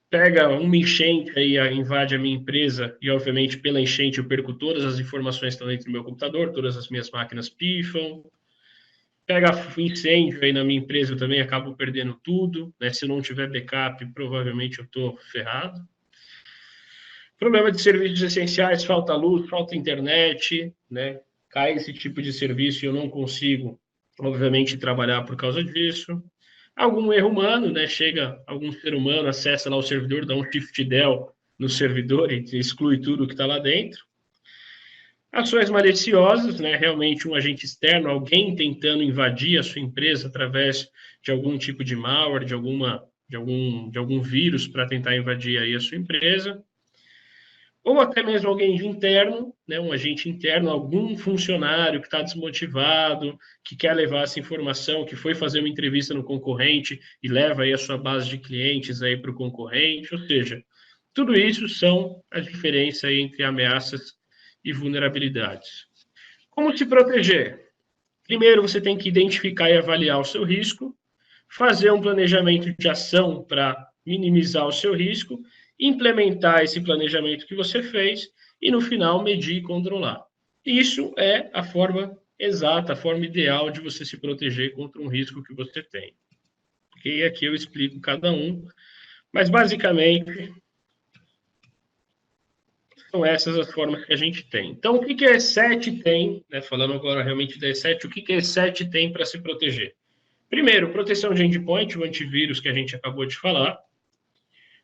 Speaker 1: pega uma enchente aí, invade a minha empresa e, obviamente, pela enchente eu perco todas as informações que estão dentro do meu computador, todas as minhas máquinas pifam, pega incêndio aí na minha empresa, eu também acabo perdendo tudo, né? Se eu não tiver backup, provavelmente eu estou ferrado. Problema de serviços essenciais, falta luz, falta internet, né? Cai esse tipo de serviço e eu não consigo, obviamente, trabalhar por causa disso. Algum erro humano, né? Chega algum ser humano, acessa lá o servidor, dá um shift del no servidor e exclui tudo que está lá dentro. Ações maliciosas, né? Realmente um agente externo, alguém tentando invadir a sua empresa através de algum tipo de malware, de algum vírus para tentar invadir aí a sua empresa. Ou até mesmo alguém de interno, né, um agente interno, algum funcionário que está desmotivado, que quer levar essa informação, que foi fazer uma entrevista no concorrente e leva aí a sua base de clientes aí para o concorrente, ou seja, tudo isso são a diferença entre ameaças e vulnerabilidades. Como se proteger? Primeiro, você tem que identificar e avaliar o seu risco, fazer um planejamento de ação para minimizar o seu risco, implementar esse planejamento que você fez e, no final, medir e controlar. Isso é a forma exata, a forma ideal de você se proteger contra um risco que você tem. E aqui eu explico cada um, mas basicamente são essas as formas que a gente tem. Então, o que a E7 tem, né, falando agora realmente da E7, o que a E7 tem para se proteger? Primeiro, proteção de endpoint, o antivírus que a gente acabou de falar.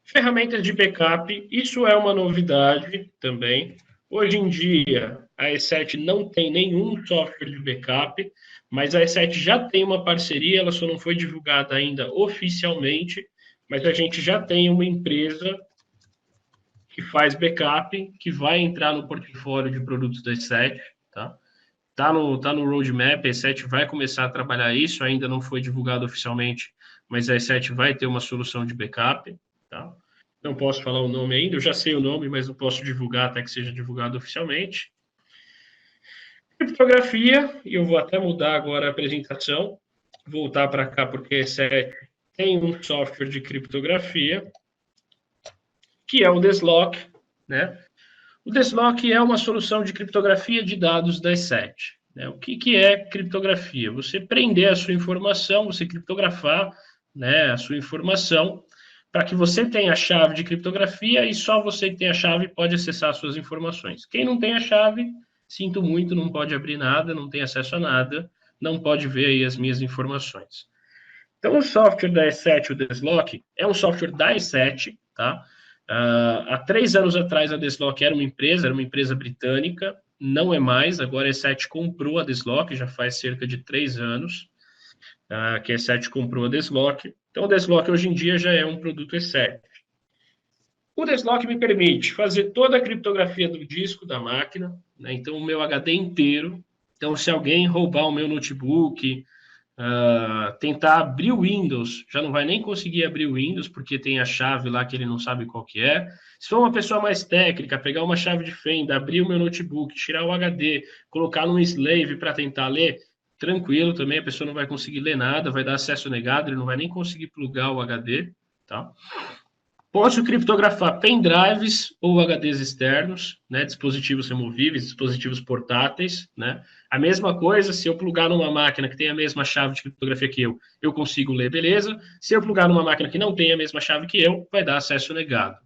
Speaker 1: Ferramentas de backup, isso é uma novidade também. Hoje em dia, a E7 não tem nenhum software de backup, mas a E7 já tem uma parceria, ela só não foi divulgada ainda oficialmente, mas a gente já tem uma empresa que faz backup, que vai entrar no portfólio de produtos da E7, tá? Tá no roadmap, a E7 vai começar a trabalhar isso, ainda não foi divulgado oficialmente, mas a E7 vai ter uma solução de backup, tá? Não posso falar o nome ainda, eu já sei o nome, mas não posso divulgar até que seja divulgado oficialmente. Criptografia, e eu vou até mudar agora a apresentação, voltar para cá, porque a E7 tem um software de criptografia, que é o Deslock, né? O Deslock é uma solução de criptografia de dados da E7. Né? O que é criptografia? Você prender a sua informação, você criptografar, né, a sua informação, para que você tenha a chave de criptografia e só você que tem a chave pode acessar as suas informações. Quem não tem a chave, sinto muito, não pode abrir nada, não tem acesso a nada, não pode ver aí as minhas informações. Então, o software da E7, o Deslock, é um software da E7, tá? Há 3 anos atrás, a Deslock era uma empresa britânica, não é mais, agora a E7 comprou a Deslock, já faz cerca de 3 anos que a E7 comprou a Deslock. Então, o Deslock hoje em dia já é um produto E7. O Deslock me permite fazer toda a criptografia do disco da máquina, né? Então, o meu HD inteiro. Então, se alguém roubar o meu notebook, tentar abrir o Windows, já não vai nem conseguir abrir o Windows, porque tem a chave lá que ele não sabe qual que é. Se for uma pessoa mais técnica, pegar uma chave de fenda, abrir o meu notebook, tirar o HD, colocar num slave para tentar ler, tranquilo também, a pessoa não vai conseguir ler nada, vai dar acesso negado, ele não vai nem conseguir plugar o HD, tá? Posso criptografar pendrives ou HDs externos, né, dispositivos removíveis, dispositivos portáteis, né? A mesma coisa, se eu plugar numa máquina que tem a mesma chave de criptografia que eu consigo ler, beleza. Se eu plugar numa máquina que não tem a mesma chave que eu, vai dar acesso negado.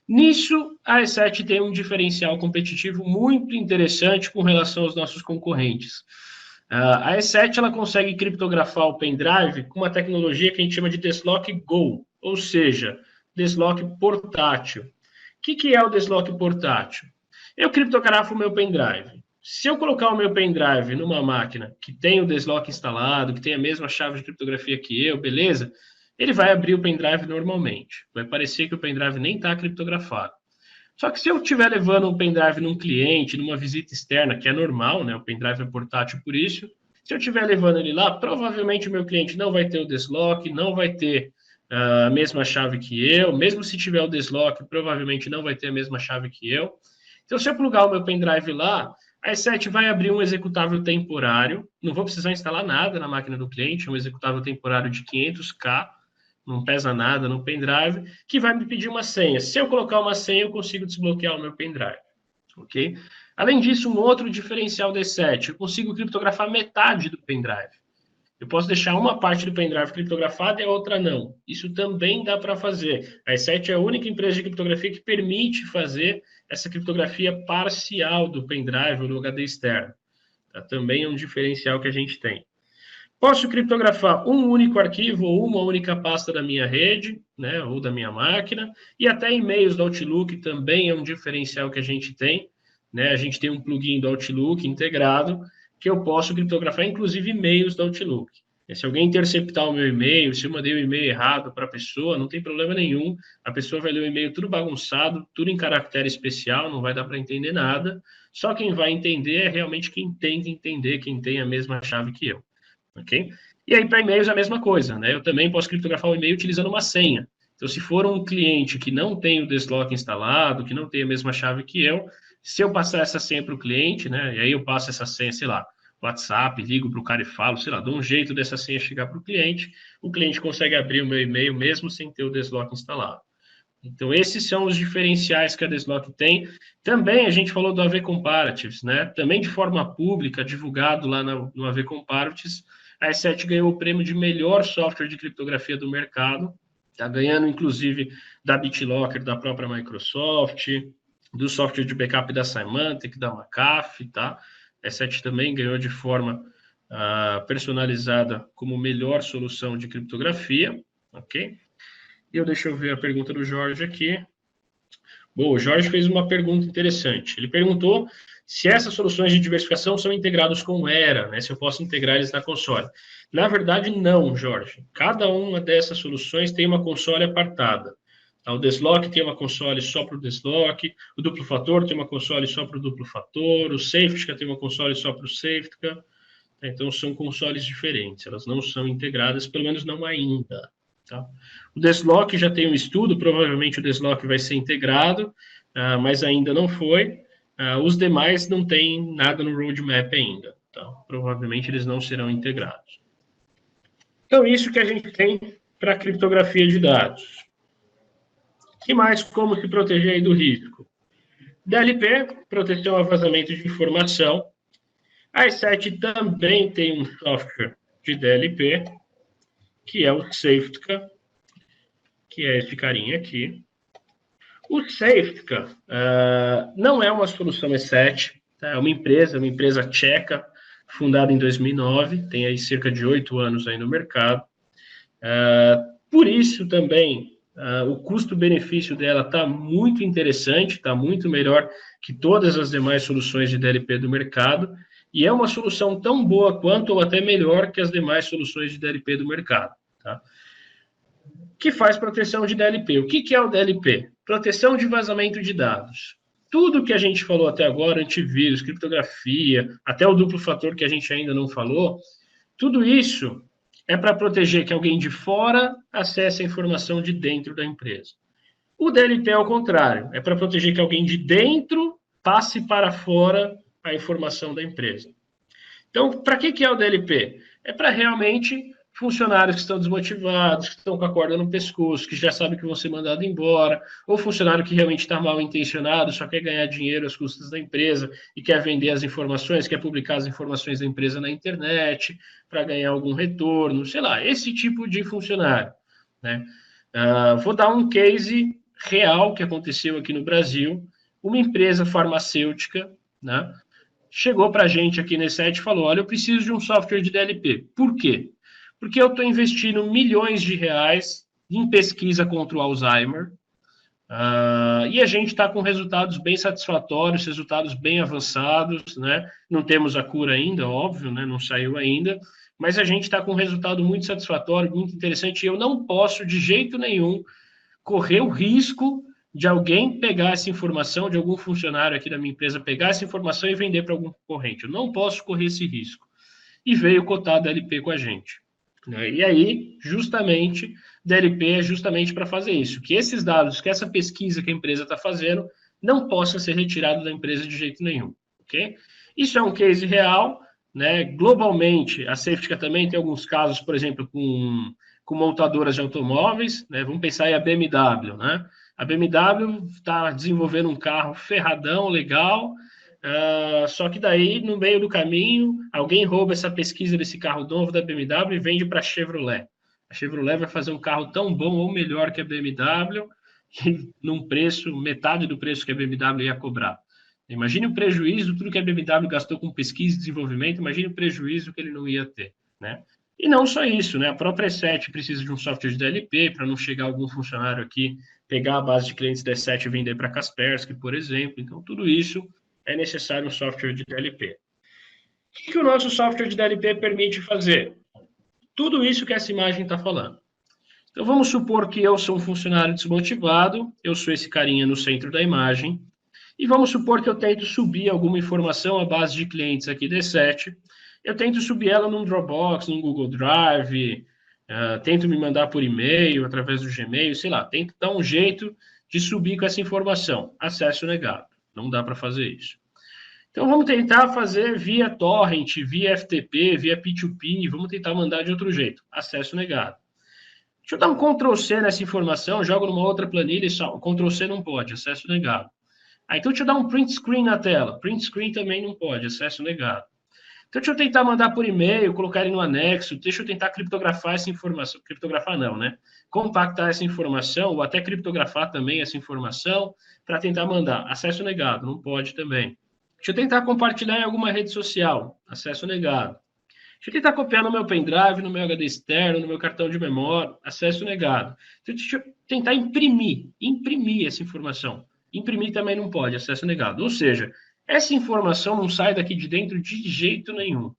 Speaker 1: Nisso, a E7 tem um diferencial competitivo muito interessante com relação aos nossos concorrentes. A E7 ela consegue criptografar o pendrive com uma tecnologia que a gente chama de Deslock Go, ou seja, Deslock portátil. O que é o Deslock portátil? Eu criptografo o meu pendrive. Se eu colocar o meu pendrive numa máquina que tem o Deslock instalado, que tem a mesma chave de criptografia que eu, beleza? Ele vai abrir o pendrive normalmente. Vai parecer que o pendrive nem está criptografado. Só que se eu estiver levando um pendrive num cliente, numa visita externa, que é normal, né? O pendrive é portátil por isso. Se eu estiver levando ele lá, provavelmente o meu cliente não vai ter o Deslock, não vai ter a mesma chave que eu. Mesmo se tiver o Deslock, provavelmente não vai ter a mesma chave que eu. Então, se eu plugar o meu pendrive lá, a E7 vai abrir um executável temporário. Não vou precisar instalar nada na máquina do cliente, é um executável temporário de 500K, não pesa nada no pendrive, que vai me pedir uma senha. Se eu colocar uma senha, eu consigo desbloquear o meu pendrive. Ok? Além disso, um outro diferencial do E7, eu consigo criptografar metade do pendrive. Eu posso deixar uma parte do pendrive criptografada e a outra não. Isso também dá para fazer. A E7 é a única empresa de criptografia que permite fazer essa criptografia parcial do pendrive ou do HD externo. Tá? Também é um diferencial que a gente tem. Posso criptografar um único arquivo ou uma única pasta da minha rede, né, ou da minha máquina, e até e-mails do Outlook também é um diferencial que a gente tem, né, a gente tem um plugin do Outlook integrado, que eu posso criptografar, inclusive, e-mails do Outlook. Se alguém interceptar o meu e-mail, se eu mandei o e-mail errado para a pessoa, não tem problema nenhum. A pessoa vai ler o e-mail tudo bagunçado, tudo em caractere especial, não vai dar para entender nada. Só quem vai entender é realmente quem tem que entender, quem tem a mesma chave que eu. Ok? E aí, para e-mails, a mesma coisa, né? Eu também posso criptografar o e-mail utilizando uma senha. Então, se for um cliente que não tem o Deslock instalado, que não tem a mesma chave que eu, se eu passar essa senha para o cliente, né? E aí eu passo essa senha, sei lá, WhatsApp, ligo para o cara e falo, sei lá, dou um jeito dessa senha chegar para o cliente consegue abrir o meu e-mail mesmo sem ter o Deslock instalado. Então, esses são os diferenciais que a Deslock tem. Também a gente falou do AV Comparatives, né? Também de forma pública, divulgado lá no AV Comparatives, a E7 ganhou o prêmio de melhor software de criptografia do mercado. Está ganhando, inclusive, da BitLocker, da própria Microsoft, do software de backup da Symantec, da McAfee, tá? A E7 também ganhou de forma personalizada como melhor solução de criptografia, ok? Deixa eu ver a pergunta do Jorge aqui. Bom, o Jorge fez uma pergunta interessante. Ele perguntou se essas soluções de diversificação são integradas com o Era, né? Se eu posso integrar eles na console. Na verdade, não, Jorge. Cada uma dessas soluções tem uma console apartada. O Deslock tem uma console só para o Deslock, o Duplo Fator tem uma console só para o Duplo Fator, o Safetica tem uma console só para o Safetica. Então, são consoles diferentes, elas não são integradas, pelo menos não ainda. Tá? O Deslock já tem um estudo, provavelmente o Deslock vai ser integrado, mas ainda não foi. Os demais não tem nada no roadmap ainda. Tá? Provavelmente eles não serão integrados. Então, isso que a gente tem para criptografia de dados. O que mais? Como se proteger do risco? DLP, proteção a vazamento de informação. A E7 também tem um software de DLP, que é o Safetica, que é esse carinha aqui. O Safetica não é uma solução E7, tá? É uma empresa tcheca, fundada em 2009, tem aí cerca de 8 anos aí no mercado. Por isso também, o custo-benefício dela está muito interessante, está muito melhor que todas as demais soluções de DLP do mercado, e é uma solução tão boa quanto ou até melhor que as demais soluções de DLP do mercado. Tá? Que faz proteção de DLP. O que é o DLP? Proteção de vazamento de dados. Tudo que a gente falou até agora, antivírus, criptografia, até o duplo fator que a gente ainda não falou, tudo isso é para proteger que alguém de fora acesse a informação de dentro da empresa. O DLP é o contrário, é para proteger que alguém de dentro passe para fora a informação da empresa. Então, para que é o DLP? É para realmente funcionários que estão desmotivados, que estão com a corda no pescoço, que já sabem que vão ser mandados embora, ou funcionário que realmente está mal intencionado, só quer ganhar dinheiro às custas da empresa e quer vender as informações, quer publicar as informações da empresa na internet para ganhar algum retorno, sei lá, esse tipo de funcionário. Né? Vou dar um case real que aconteceu aqui no Brasil. Uma empresa farmacêutica, né, chegou para a gente aqui nesse site e falou, olha, eu preciso de um software de DLP. Por quê? Porque eu estou investindo milhões de reais em pesquisa contra o Alzheimer, e a gente está com resultados bem satisfatórios, resultados bem avançados, né? Não temos a cura ainda, óbvio, né? Não saiu ainda, mas a gente está com um resultado muito satisfatório, muito interessante, e eu não posso, de jeito nenhum, correr o risco de alguém pegar essa informação, de algum funcionário aqui da minha empresa pegar essa informação e vender para algum concorrente. Eu não posso correr esse risco. E veio cotar a DLP com a gente. E aí, justamente, DLP é justamente para fazer isso, que esses dados, que essa pesquisa que a empresa está fazendo, não possa ser retirado da empresa de jeito nenhum, ok? Isso é um case real, né? Globalmente, a Safetica também tem alguns casos, por exemplo, com montadoras de automóveis, né? Vamos pensar aí a BMW, né? A BMW está desenvolvendo um carro ferradão, legal, só que daí, no meio do caminho, alguém rouba essa pesquisa desse carro novo da BMW e vende para a Chevrolet. A Chevrolet vai fazer um carro tão bom ou melhor que a BMW, num preço, metade do preço que a BMW ia cobrar. Imagine o prejuízo, tudo que a BMW gastou com pesquisa e desenvolvimento, imagine o prejuízo que ele não ia ter, né? E não só isso, né? A própria E7 precisa de um software de DLP para não chegar algum funcionário aqui, pegar a base de clientes da E7 e vender para a Kaspersky, por exemplo. Então, tudo isso é necessário um software de DLP. O que o nosso software de DLP permite fazer? Tudo isso que essa imagem está falando. Então, vamos supor que eu sou um funcionário desmotivado, eu sou esse carinha no centro da imagem, e vamos supor que eu tento subir alguma informação à base de clientes aqui D7, eu tento subir ela num Dropbox, num Google Drive, tento me mandar por e-mail, através do Gmail, sei lá, tento dar um jeito de subir com essa informação. Acesso negado. Não dá para fazer isso. Então, vamos tentar fazer via torrent, via FTP, via P2P, vamos tentar mandar de outro jeito. Acesso negado. Deixa eu dar um Ctrl+C nessa informação, jogo numa outra planilha e só. Ctrl+C não pode, acesso negado. Então, deixa eu dar um print screen na tela. Print screen também não pode, acesso negado. Então, deixa eu tentar mandar por e-mail, colocar ele no anexo, deixa eu tentar criptografar essa informação. Criptografar não, né? Compactar essa informação, ou até criptografar também essa informação, para tentar mandar. Acesso negado, não pode também. Deixa eu tentar compartilhar em alguma rede social. Acesso negado. Deixa eu tentar copiar no meu pendrive, no meu HD externo, no meu cartão de memória. Acesso negado. Deixa eu tentar imprimir essa informação. Imprimir também não pode, acesso negado. Ou seja, essa informação não sai daqui de dentro de jeito nenhum.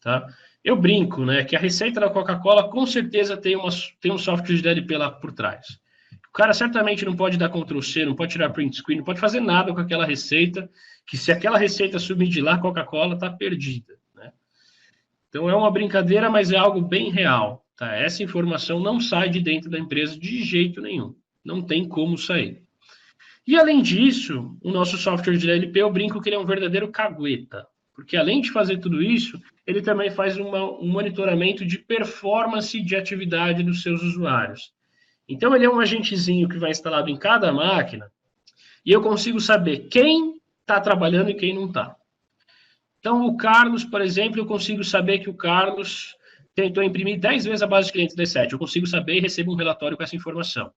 Speaker 1: Tá? Eu brinco, né, que a receita da Coca-Cola com certeza tem um software de DLP lá por trás. O cara certamente não pode dar Ctrl+C, não pode tirar print screen, não pode fazer nada com aquela receita, que se aquela receita sumir de lá, a Coca-Cola está perdida. Né? Então é uma brincadeira, mas é algo bem real. Tá? Essa informação não sai de dentro da empresa de jeito nenhum. Não tem como sair. E, além disso, o nosso software de DLP, eu brinco que ele é um verdadeiro cagueta, porque, além de fazer tudo isso, ele também faz um monitoramento de performance de atividade dos seus usuários. Então, ele é um agentezinho que vai instalado em cada máquina, e eu consigo saber quem está trabalhando e quem não está. Então, o Carlos, por exemplo, eu consigo saber que o Carlos tentou imprimir 10 vezes a base de clientes D7. Eu consigo saber e recebo um relatório com essa informação.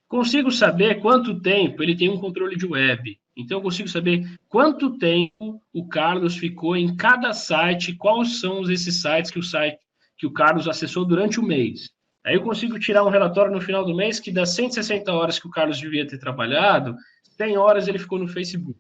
Speaker 1: Consigo saber quanto tempo ele tem um controle de web. Então, eu consigo saber quanto tempo o Carlos ficou em cada site, quais são esses sites que o Carlos acessou durante o mês. Aí eu consigo tirar um relatório no final do mês que das 160 horas que o Carlos devia ter trabalhado, 100 horas ele ficou no Facebook,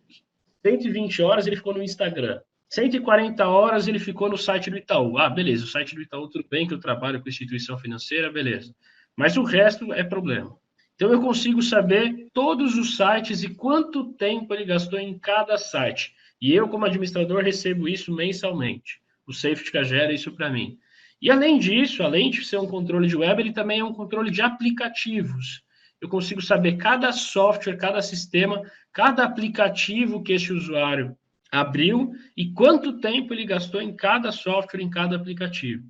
Speaker 1: 120 horas ele ficou no Instagram, 140 horas ele ficou no site do Itaú. Ah, beleza, o site do Itaú, tudo bem que eu trabalho com instituição financeira, beleza. Mas o resto é problema. Então, eu consigo saber todos os sites e quanto tempo ele gastou em cada site. E eu, como administrador, recebo isso mensalmente. O Safetica gera isso para mim. E, além disso, além de ser um controle de web, ele também é um controle de aplicativos. Eu consigo saber cada software, cada sistema, cada aplicativo que esse usuário abriu e quanto tempo ele gastou em cada software, em cada aplicativo.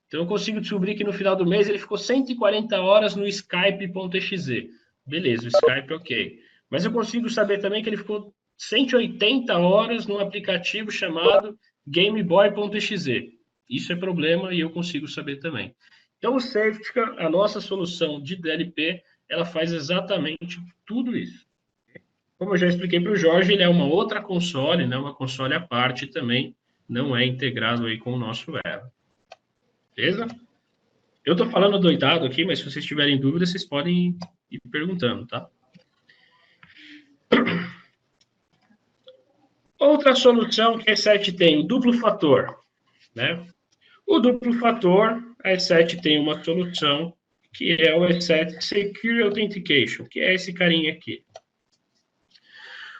Speaker 1: Então, eu consigo descobrir que no final do mês ele ficou 140 horas no Skype.exe. Beleza, o Skype ok. Mas eu consigo saber também que ele ficou 180 horas num aplicativo chamado Gameboy.exe. Isso é problema e eu consigo saber também. Então, o Safetica, a nossa solução de DLP, ela faz exatamente tudo isso. Como eu já expliquei para o Jorge, ele é uma outra console, né, uma console à parte também, não é integrado aí com o nosso web. Beleza? Eu estou falando doidado aqui, mas se vocês tiverem dúvidas, vocês podem ir perguntando, tá? Outra solução que a E7 tem, o duplo fator, né? O duplo fator, a E7 tem uma solução que é o E7 Secure Authentication, que é esse carinha aqui.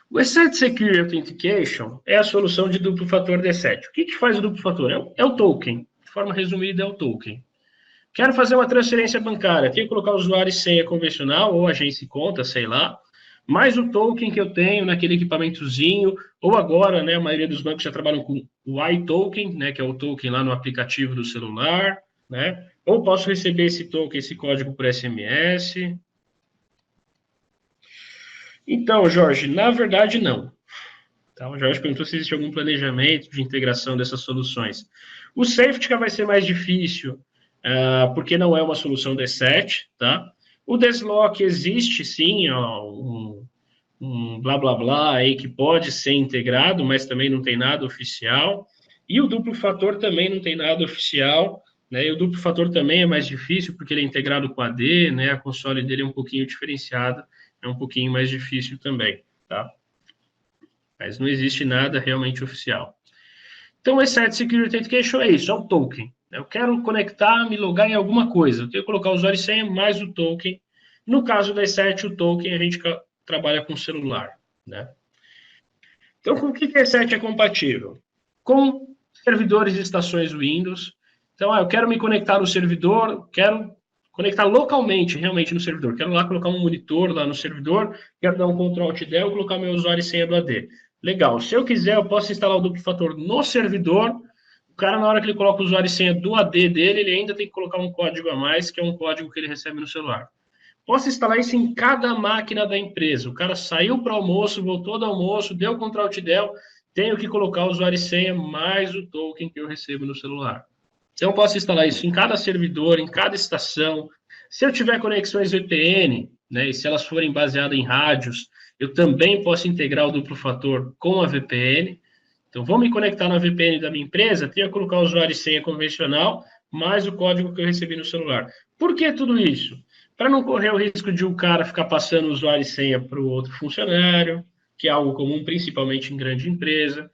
Speaker 1: O E7 Secure Authentication é a solução de duplo fator do E7. O que faz o duplo fator? É o token. De forma resumida, é o token. Quero fazer uma transferência bancária. Tenho que colocar usuário e senha convencional, ou agência e conta, sei lá, mais o token que eu tenho naquele equipamentozinho, ou agora, né, a maioria dos bancos já trabalham com o iToken, né, que é o token lá no aplicativo do celular, né? Ou posso receber esse token, esse código por SMS. Então, Jorge, na verdade, não. Então, o Jorge perguntou se existe algum planejamento de integração dessas soluções. O Safetica vai ser mais difícil, porque não é uma solução D7, tá? O Deslock existe, sim, ó, um blá, blá, blá aí que pode ser integrado, mas também não tem nada oficial. E o duplo fator também não tem nada oficial, né? E o duplo fator também é mais difícil, porque ele é integrado com a AD, né? A console dele é um pouquinho diferenciada, é um pouquinho mais difícil também, tá? mas não existe nada realmente oficial. Então, o ESET Security Authentication é isso, é o token. Eu quero conectar, me logar em alguma coisa. Eu tenho que colocar o usuário e senha mais o token. No caso do ESET, o token a gente trabalha com celular, né? Então, com o que o ESET é compatível? Com servidores e estações Windows. Então, eu quero me conectar no servidor, quero conectar localmente, realmente no servidor. Quero lá colocar um monitor lá no servidor, quero dar um Ctrl Alt Del e colocar meu usuário e senha do AD. Legal. Se eu quiser, eu posso instalar o duplo fator no servidor. O cara, na hora que ele coloca o usuário e senha do AD dele, ele ainda tem que colocar um código a mais, que é um código que ele recebe no celular. Posso instalar isso em cada máquina da empresa. O cara saiu para o almoço, voltou do almoço, deu Ctrl Alt Del, tenho que colocar o usuário e senha mais o token que eu recebo no celular. Então, eu posso instalar isso em cada servidor, em cada estação. Se eu tiver conexões VPN, né, e se elas forem baseadas em rádios, eu também posso integrar o duplo fator com a VPN. Então, vou me conectar na VPN da minha empresa, tenho que colocar o usuário e senha convencional, mais o código que eu recebi no celular. Por que tudo isso? Para não correr o risco de um cara ficar passando o usuário e senha para o outro funcionário, que é algo comum principalmente em grande empresa.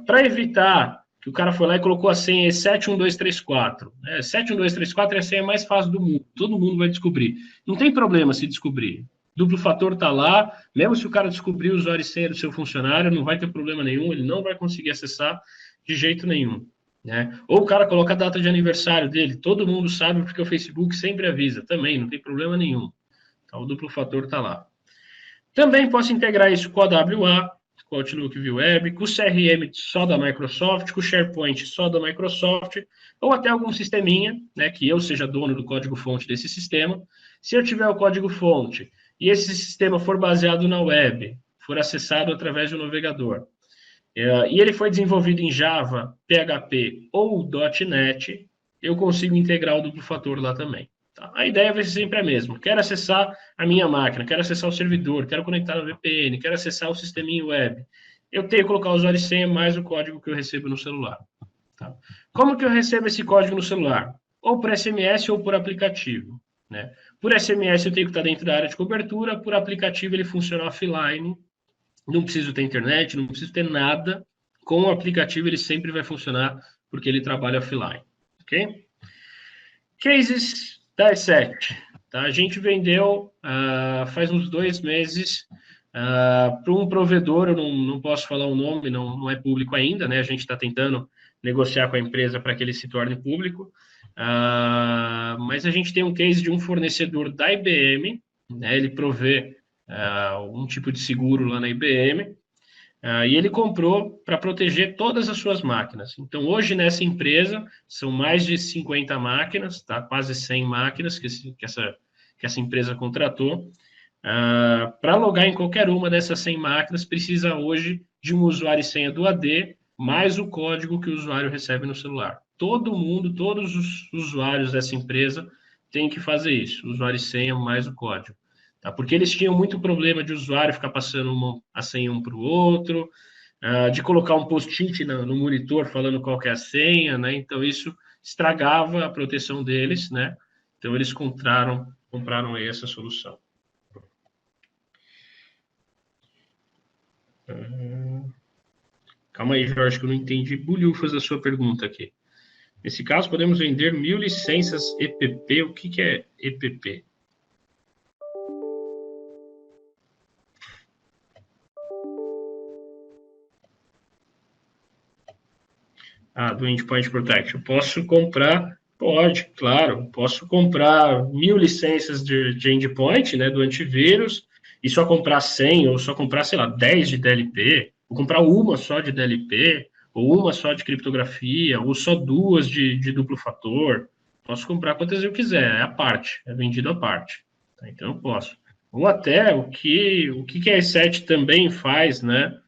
Speaker 1: Para evitar que o cara foi lá e colocou a senha 71234. 71234 é a senha mais fácil do mundo, todo mundo vai descobrir. Não tem problema se descobrir. Duplo fator está lá, mesmo se o cara descobrir o usuário e senha do seu funcionário, não vai ter problema nenhum, ele não vai conseguir acessar de jeito nenhum. Né? Ou o cara coloca a data de aniversário dele, todo mundo sabe porque o Facebook sempre avisa, também, não tem problema nenhum. Então, o duplo fator está lá. Também posso integrar isso com a AWA, com o Outlook View Web, com o CRM só da Microsoft, com o SharePoint só da Microsoft, ou até algum sisteminha, né, que eu seja dono do código-fonte desse sistema. Se eu tiver o código-fonte e esse sistema for baseado na web, for acessado através do navegador, e ele foi desenvolvido em Java, PHP ou .NET, eu consigo integrar o duplo fator lá também. Tá? A ideia vai ser sempre a mesma. Quero acessar a minha máquina, quero acessar o servidor, quero conectar no VPN, quero acessar o sisteminha web. Eu tenho que colocar o usuário e senha mais o código que eu recebo no celular. Tá? Como que eu recebo esse código no celular? Ou por SMS ou por aplicativo. Né? Por SMS eu tenho que estar dentro da área de cobertura, por aplicativo ele funciona offline, não preciso ter internet, não preciso ter nada. Com o aplicativo ele sempre vai funcionar porque ele trabalha offline. Ok? Cases da E7. Tá? A gente vendeu faz uns 2 meses para um provedor, eu não posso falar o nome, não é público ainda, né? A gente está tentando negociar com a empresa para que ele se torne público. Mas a gente tem um case de um fornecedor da IBM, né? Ele provê um tipo de seguro lá na IBM, e ele comprou para proteger todas as suas máquinas. Então, hoje, nessa empresa, são mais de 50 máquinas, tá? Quase 100 máquinas que essa empresa contratou. Para logar em qualquer uma dessas 100 máquinas, precisa hoje de um usuário e senha do AD, mais o código que o usuário recebe no celular. Todo mundo, todos os usuários dessa empresa têm que fazer isso, usuário e senha mais o código. Tá? Porque eles tinham muito problema de usuário ficar passando a senha um para o outro, de colocar um post-it no monitor falando qual que é a senha, né? Então isso estragava a proteção deles, né? Então eles compraram aí essa solução. Calma aí, Jorge, que eu não entendi bulhufas da sua pergunta aqui. Nesse caso, podemos vender 1.000 licenças EPP. O que é EPP? Do Endpoint Protection. Posso comprar? Pode, claro. Posso comprar 1.000 licenças de endpoint, né, do antivírus, e só comprar 100, ou só comprar, sei lá, 10 de DLP, ou comprar uma só de DLP, ou uma só de criptografia, ou só duas de duplo fator. Posso comprar quantas eu quiser, é a parte, é vendido à parte. Tá? Então eu posso. Ou até o que a E7 também faz, né?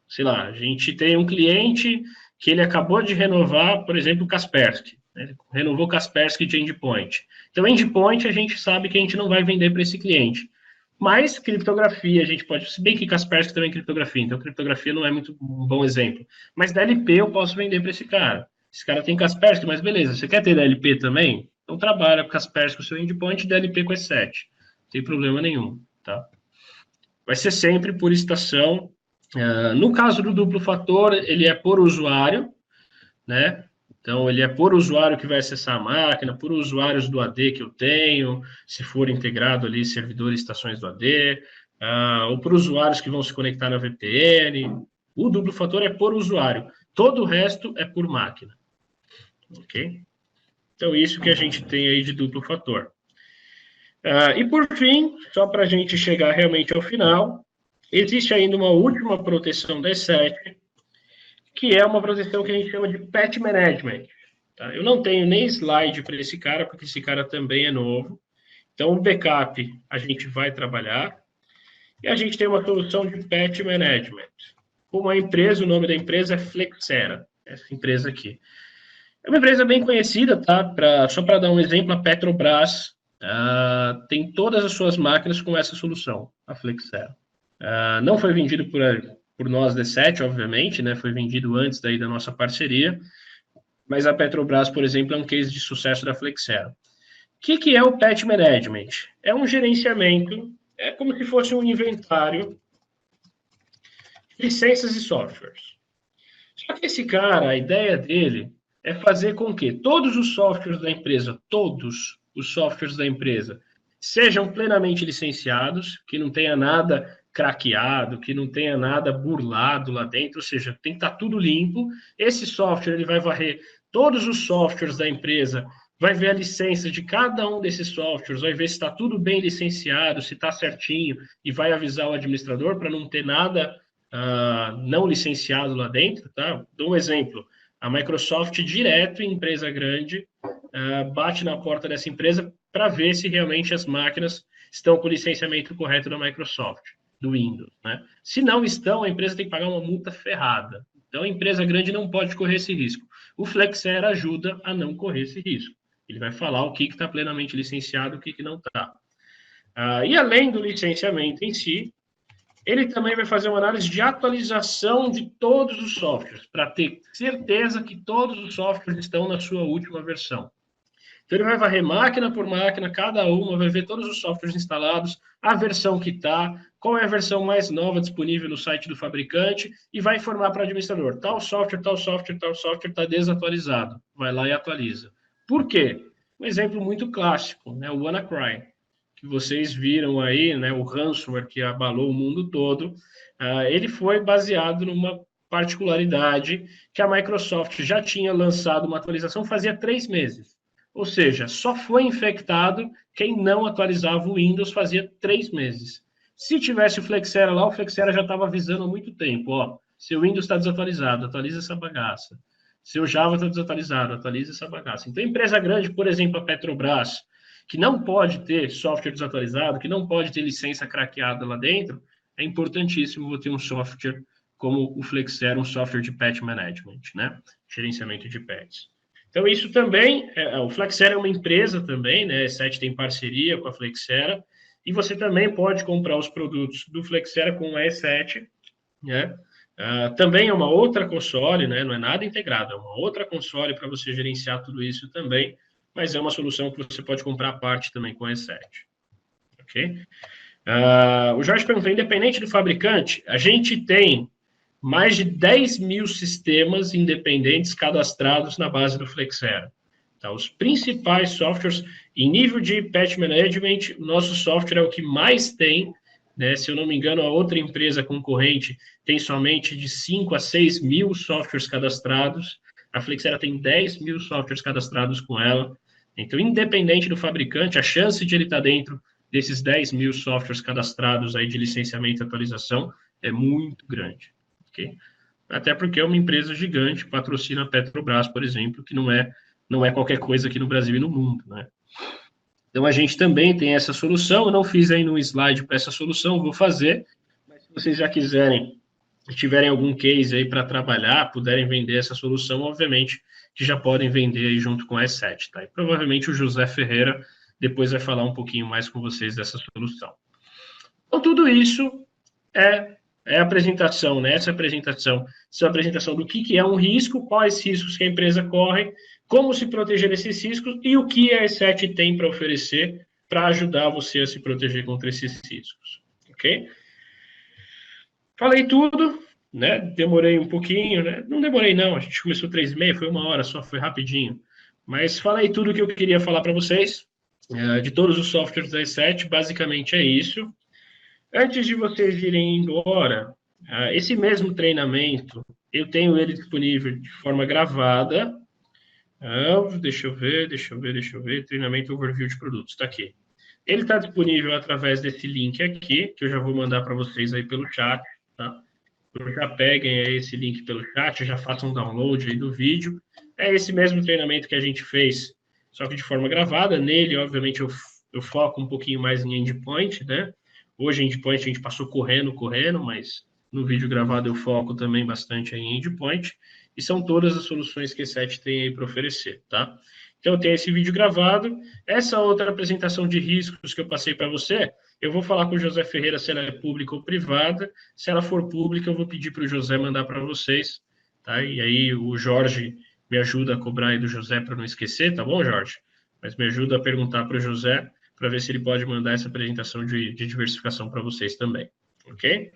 Speaker 1: Sei lá, a gente tem um cliente que ele acabou de renovar, por exemplo, o Kaspersky. Né? Ele renovou o Kaspersky de endpoint. Então, endpoint a gente sabe que a gente não vai vender para esse cliente. Mas criptografia, a gente pode, se bem que Kaspersky também é criptografia, então criptografia não é muito um bom exemplo. Mas DLP eu posso vender para esse cara. Esse cara tem Kaspersky, mas beleza, você quer ter DLP também? Então trabalha com Kaspersky, o seu endpoint, DLP com E7. Não tem problema nenhum, tá? vai ser sempre por estação. No caso do duplo fator, ele é por usuário, né? Então, ele é por usuário que vai acessar a máquina, por usuários do AD que eu tenho, se for integrado ali servidores e estações do AD, ou por usuários que vão se conectar na VPN. O duplo fator é por usuário. Todo o resto é por máquina. Ok? Então, isso que a gente tem aí de duplo fator. E por fim, só para a gente chegar realmente ao final, existe ainda uma última proteção da E7, que é uma proteção que a gente chama de Patch Management. Tá? Eu não tenho nem slide para esse cara, porque esse cara também é novo. Então, o backup a gente vai trabalhar. E a gente tem uma solução de Patch Management. Uma empresa, o nome da empresa é Flexera, essa empresa aqui. É uma empresa bem conhecida, tá? Só para dar um exemplo, a Petrobras tem todas as suas máquinas com essa solução, a Flexera. Não foi vendido por nós, D7, obviamente, né? Foi vendido antes daí da nossa parceria, mas a Petrobras, por exemplo, é um case de sucesso da Flexera. O que é o Patch Management? É um gerenciamento, é como se fosse um inventário de licenças e softwares. Só que esse cara, a ideia dele é fazer com que todos os softwares da empresa, todos os softwares da empresa, sejam plenamente licenciados, que não tenha nada craqueado, que não tenha nada burlado lá dentro, ou seja, tem que estar tudo limpo. Esse software ele vai varrer todos os softwares da empresa, vai ver a licença de cada um desses softwares, vai ver se está tudo bem licenciado, se está certinho, e vai avisar o administrador para não ter nada não licenciado lá dentro, tá? Dou um exemplo. A Microsoft, direto em empresa grande, bate na porta dessa empresa para ver se realmente as máquinas estão com o licenciamento correto da Microsoft, do Windows, né? Se não estão, a empresa tem que pagar uma multa ferrada. Então, a empresa grande não pode correr esse risco. O Flexera ajuda a não correr esse risco. Ele vai falar o que está plenamente licenciado e o que não está. E além do licenciamento em si, ele também vai fazer uma análise de atualização de todos os softwares, para ter certeza que todos os softwares estão na sua última versão. Então, ele vai varrer máquina por máquina, cada uma, vai ver todos os softwares instalados, a versão que está, qual é a versão mais nova disponível no site do fabricante, e vai informar para o administrador, tal software, tal software, tal software está desatualizado. Vai lá e atualiza. Por quê? Um exemplo muito clássico, né? O WannaCry, que vocês viram aí, né, o ransomware que abalou o mundo todo, ele foi baseado numa particularidade que a Microsoft já tinha lançado uma atualização fazia 3 meses. Ou seja, só foi infectado quem não atualizava o Windows fazia 3 meses. Se tivesse o Flexera lá, o Flexera já estava avisando há muito tempo, ó, seu Windows está desatualizado, atualiza essa bagaça. Seu Java está desatualizado, atualiza essa bagaça. Então, empresa grande, por exemplo, a Petrobras, que não pode ter software desatualizado, que não pode ter licença craqueada lá dentro, é importantíssimo ter um software como o Flexera, um software de patch management, né? Gerenciamento de patches. Então, isso também, o Flexera é uma empresa também, né? A E7 tem parceria com a Flexera, e você também pode comprar os produtos do Flexera com a E7, né? Também é uma outra console, né? Não é nada integrado, é uma outra console para você gerenciar tudo isso também, mas é uma solução que você pode comprar à parte também com a E7. Ok? O Jorge perguntou, independente do fabricante, a gente tem mais de 10 mil sistemas independentes cadastrados na base do Flexera. Tá? Os principais softwares, em nível de patch management, o nosso software é o que mais tem, né? Se eu não me engano, a outra empresa concorrente tem somente de 5 a 6 mil softwares cadastrados, a Flexera tem 10 mil softwares cadastrados com ela. Então, independente do fabricante, a chance de ele estar dentro desses 10 mil softwares cadastrados aí de licenciamento e atualização é muito grande. Okay? Até porque é uma empresa gigante, patrocina a Petrobras, por exemplo, que não é qualquer coisa aqui no Brasil e no mundo, né? Então, a gente também tem essa solução. Eu não fiz ainda um slide para essa solução, vou fazer. Mas se vocês já quiserem, tiverem algum case aí para trabalhar, puderem vender essa solução, obviamente que já podem vender aí junto com a E7, tá? E provavelmente o José Ferreira depois vai falar um pouquinho mais com vocês dessa solução. Então, tudo isso é a apresentação, né? Essa apresentação é a apresentação do que é um risco, quais riscos que a empresa corre, como se proteger desses riscos e o que a E7 tem para oferecer para ajudar você a se proteger contra esses riscos, ok? Falei tudo, né? Demorei um pouquinho, né? Não demorei, não. A gente começou 3h30, foi 1 hora só, foi rapidinho. Mas falei tudo que eu queria falar para vocês. De todos os softwares da E7, basicamente é isso. Antes de vocês irem embora, esse mesmo treinamento, eu tenho ele disponível de forma gravada. Deixa eu ver. Treinamento overview de produtos, está aqui. Ele está disponível através desse link aqui, que eu já vou mandar para vocês aí pelo chat, tá? Então, já peguem aí esse link pelo chat, já façam um download aí do vídeo. É esse mesmo treinamento que a gente fez, só que de forma gravada. Nele, obviamente, eu foco um pouquinho mais em endpoint, né? Hoje, endpoint, a gente passou correndo, mas no vídeo gravado eu foco também bastante em endpoint. E são todas as soluções que a E7 tem aí para oferecer, tá? Então, tem esse vídeo gravado. Essa outra apresentação de riscos que eu passei para você, eu vou falar com o José Ferreira se ela é pública ou privada. Se ela for pública, eu vou pedir para o José mandar para vocês, tá? E aí o Jorge me ajuda a cobrar aí do José para não esquecer, tá bom, Jorge? Mas me ajuda a perguntar para o José para ver se ele pode mandar essa apresentação de diversificação para vocês também, ok?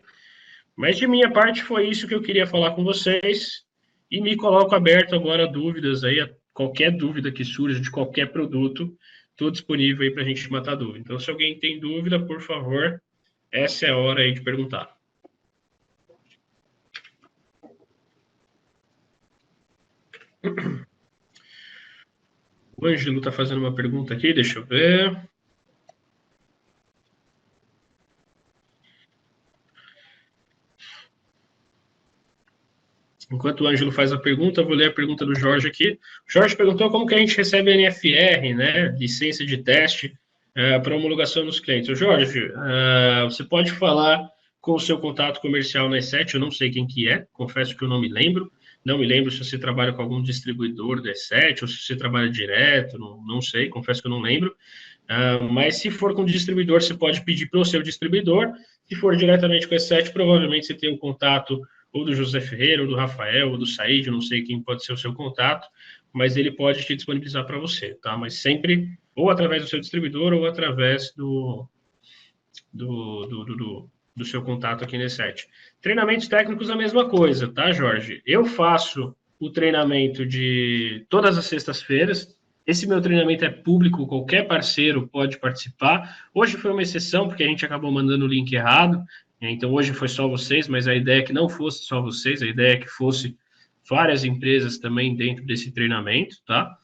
Speaker 1: Mas de minha parte foi isso que eu queria falar com vocês e me coloco aberto agora a dúvidas aí, a qualquer dúvida que surja de qualquer produto, estou disponível aí para a gente matar dúvida. Então, se alguém tem dúvida, por favor, essa é a hora aí de perguntar. O Ângelo está fazendo uma pergunta aqui, deixa eu ver. Enquanto o Ângelo faz a pergunta, eu vou ler a pergunta do Jorge aqui. O Jorge perguntou como que a gente recebe NFR, né, licença de teste, para homologação nos clientes. O Jorge, você pode falar com o seu contato comercial na E7, eu não sei quem que é, confesso que eu não me lembro. Não me lembro se você trabalha com algum distribuidor da E7 ou se você trabalha direto, não sei, confesso que eu não lembro. Mas se for com distribuidor, você pode pedir para o seu distribuidor. Se for diretamente com a E7, provavelmente você tem um contato ou do José Ferreira, ou do Rafael, ou do Said, não sei quem pode ser o seu contato, mas ele pode te disponibilizar para você, tá? Mas sempre ou através do seu distribuidor ou através do seu contato aqui nesse site. Treinamentos técnicos, a mesma coisa, tá, Jorge? Eu faço o treinamento de todas as sextas-feiras. Esse meu treinamento é público, qualquer parceiro pode participar. Hoje foi uma exceção, porque a gente acabou mandando o link errado. Então, hoje foi só vocês, mas a ideia é que não fosse só vocês, a ideia é que fosse várias empresas também dentro desse treinamento, tá?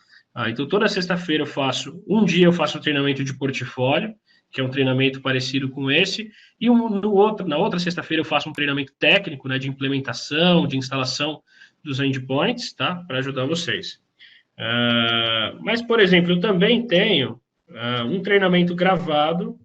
Speaker 1: Então, toda sexta-feira um dia eu faço o treinamento de portfólio, que é um treinamento parecido com esse, e na outra sexta-feira eu faço um treinamento técnico, né, de implementação, de instalação dos endpoints, tá? Para ajudar vocês. Mas, por exemplo, eu também tenho um treinamento gravado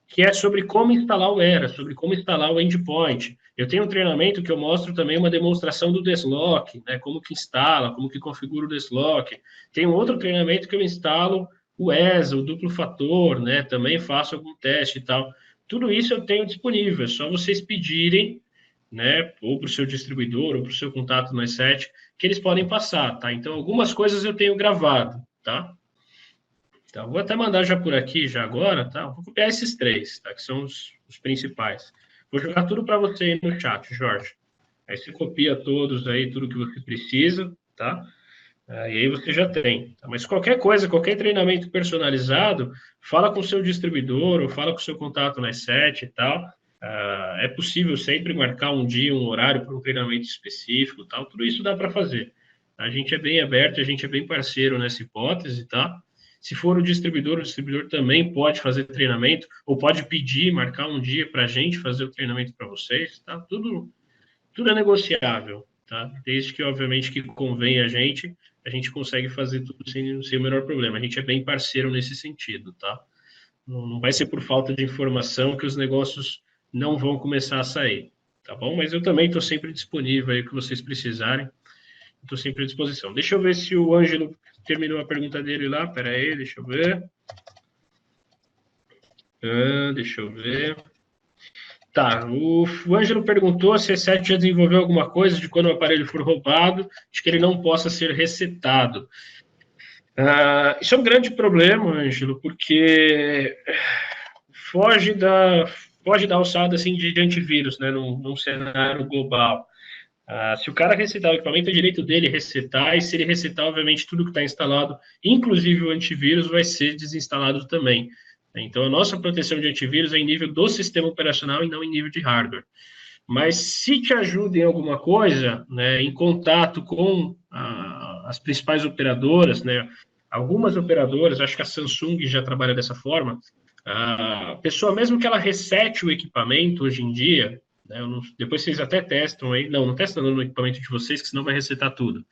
Speaker 1: que é sobre como instalar o Era, sobre como instalar o endpoint. Eu tenho um treinamento que eu mostro também uma demonstração do deslock, né, como que instala, como que configura o deslock. Tem um outro treinamento que eu instalo o ESA, o duplo fator, né, também faço algum teste e tal. Tudo isso eu tenho disponível, é só vocês pedirem, né, ou para o seu distribuidor, ou para o seu contato no E7, que eles podem passar, tá? Então, algumas coisas eu tenho gravado, tá? Então, vou até mandar já por aqui, já agora, tá? Vou copiar esses três, tá? Que são os principais. Vou jogar tudo para você aí no chat, Jorge. Aí você copia todos aí, tudo que você precisa, tá? E aí você já tem. Tá? Mas qualquer coisa, qualquer treinamento personalizado, fala com o seu distribuidor ou fala com o seu contato na E7 e tal. É possível sempre marcar um dia, um horário para um treinamento específico, tal. Tudo isso dá para fazer. A gente é bem aberto, a gente é bem parceiro nessa hipótese, tá? Se for o distribuidor também pode fazer treinamento ou pode pedir, marcar um dia para a gente fazer o treinamento para vocês, tá? Tudo é negociável, tá? Desde que, obviamente, que convém a gente consegue fazer tudo sem o menor problema. A gente é bem parceiro nesse sentido, tá? Não vai ser por falta de informação que os negócios não vão começar a sair, tá bom? Mas eu também estou sempre disponível aí, o que vocês precisarem. Estou sempre à disposição. Deixa eu ver se o Ângelo terminou a pergunta dele lá. Espera aí, deixa eu ver. Deixa eu ver. Tá, o Ângelo perguntou se a E7 já desenvolveu alguma coisa de quando o aparelho for roubado, de que ele não possa ser resetado. Isso é um grande problema, Ângelo, porque foge pode dar um saldo assim de antivírus, né, num cenário global. Se o cara resetar o equipamento, é direito dele resetar, e se ele resetar, obviamente, tudo que está instalado, inclusive o antivírus, vai ser desinstalado também. Então, a nossa proteção de antivírus é em nível do sistema operacional e não em nível de hardware. Mas se te ajuda em alguma coisa, né, em contato com as principais operadoras, né, algumas operadoras, acho que a Samsung já trabalha dessa forma, a pessoa, mesmo que ela resete o equipamento hoje em dia, né, depois vocês até testam aí, não testam no equipamento de vocês, que senão vai resetar tudo.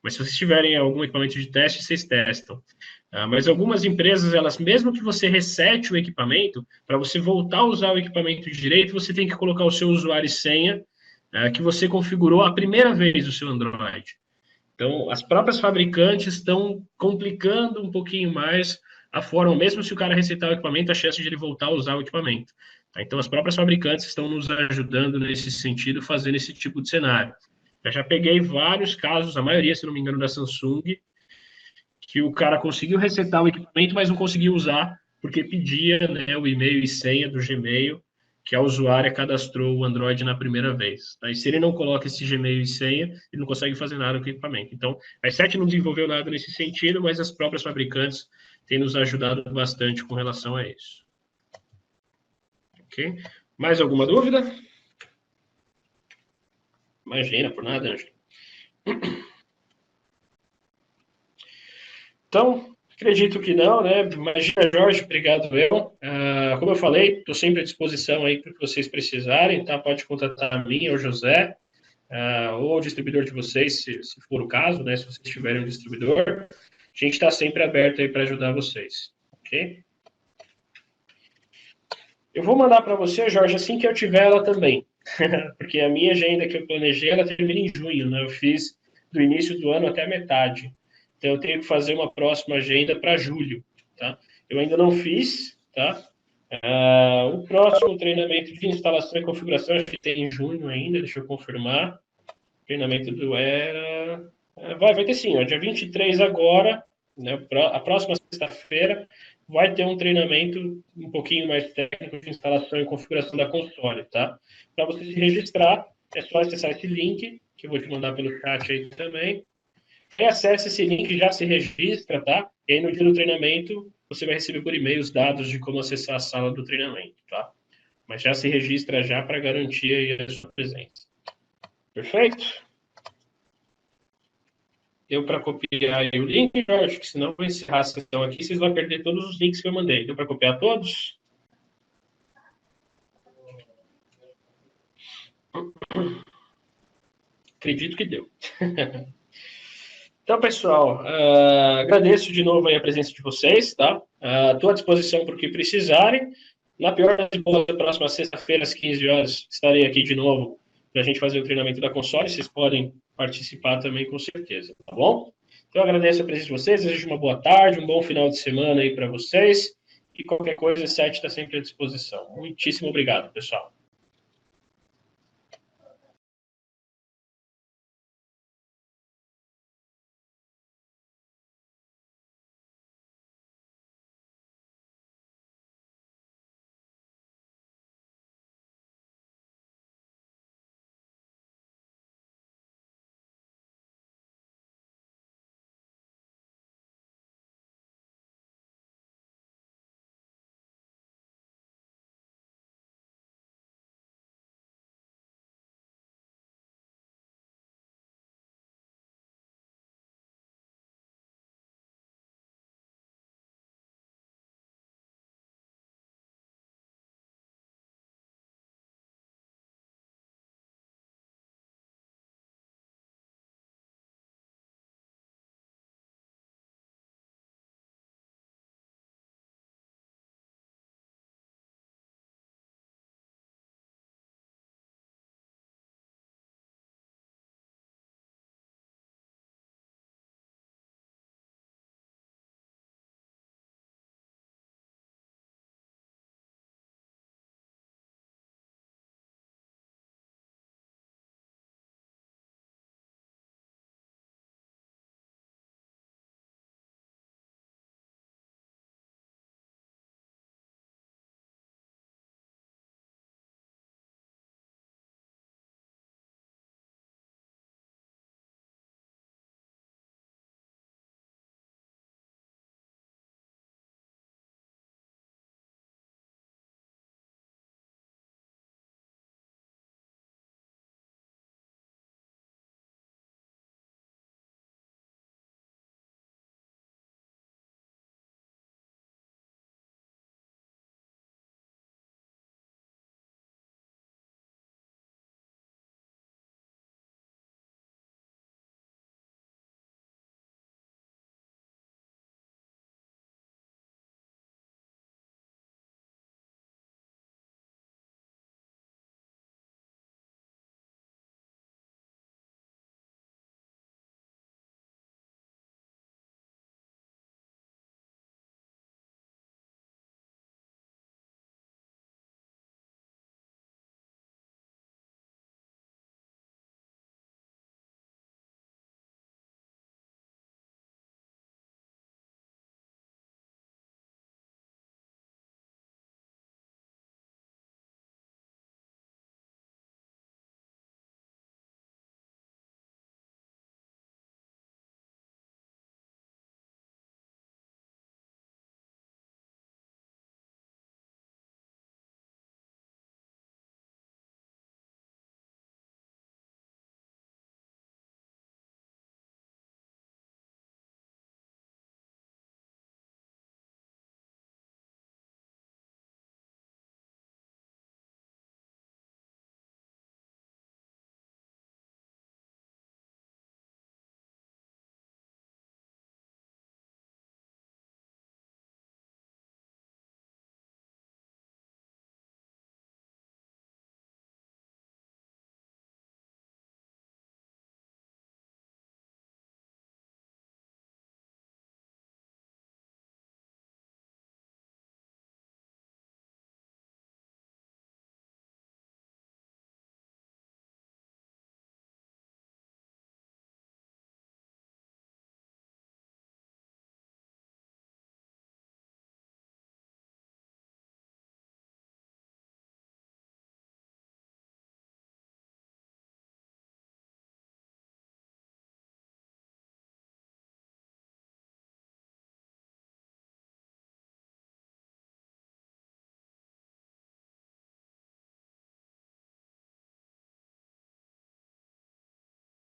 Speaker 1: Mas se vocês tiverem algum equipamento de teste, vocês testam. Mas algumas empresas, elas, mesmo que você resete o equipamento, para você voltar a usar o equipamento direito, você tem que colocar o seu usuário e senha que você configurou a primeira vez o seu Android. Então, as próprias fabricantes estão complicando um pouquinho mais a forma, mesmo se o cara resetar o equipamento, a chance de ele voltar a usar o equipamento. Então, as próprias fabricantes estão nos ajudando nesse sentido, fazendo esse tipo de cenário. Eu já peguei vários casos, a maioria, se não me engano, da Samsung, que o cara conseguiu resetar o equipamento, mas não conseguiu usar, porque pedia, né, o e-mail e senha do Gmail que a usuária cadastrou o Android na primeira vez. Tá? E se ele não coloca esse Gmail e senha, ele não consegue fazer nada com o equipamento. Então, a i7 não desenvolveu nada nesse sentido, mas as próprias fabricantes têm nos ajudado bastante com relação a isso. Ok? Mais alguma dúvida? Imagina, por nada, Ângelo. Então, acredito que não, né? Imagina, Jorge, obrigado eu. Como eu falei, estou sempre à disposição aí para o que vocês precisarem, tá? Pode contatar a mim ou o José, ou o distribuidor de vocês, se for o caso, né? Se vocês tiverem um distribuidor, a gente está sempre aberto aí para ajudar vocês, ok? Eu vou mandar para você, Jorge, assim que eu tiver ela também, porque a minha agenda que eu planejei, ela termina em junho, né? Eu fiz do início do ano até a metade. Então, eu tenho que fazer uma próxima agenda para julho, tá? Eu ainda não fiz, tá? O próximo treinamento de instalação e configuração, acho que tem em junho ainda, deixa eu confirmar. Treinamento do ERA. Vai ter sim, ó, dia 23 agora, né, a próxima sexta-feira, vai ter um treinamento um pouquinho mais técnico de instalação e configuração da console, tá? Para você se registrar, é só acessar esse link, que eu vou te mandar pelo chat aí também. Acesse esse link e já se registra, tá? E aí no dia do treinamento, você vai receber por e-mail os dados de como acessar a sala do treinamento, tá? Mas já se registra já para garantir aí a sua presença. Perfeito? Deu para copiar aí o link, Jorge, que senão eu vou encerrar a sessão aqui, vocês vão perder todos os links que eu mandei. Deu para copiar todos? Acredito que deu. Então, pessoal, agradeço de novo aí a presença de vocês, tá? Estou à disposição para o que precisarem. Na pior das hipóteses, na próxima sexta-feira, às 15 horas, estarei aqui de novo para a gente fazer o treinamento da console. Vocês podem participar também, com certeza, tá bom? Então, eu agradeço a presença de vocês, desejo uma boa tarde, um bom final de semana aí para vocês. E qualquer coisa, o site está sempre à disposição. Muitíssimo obrigado, pessoal.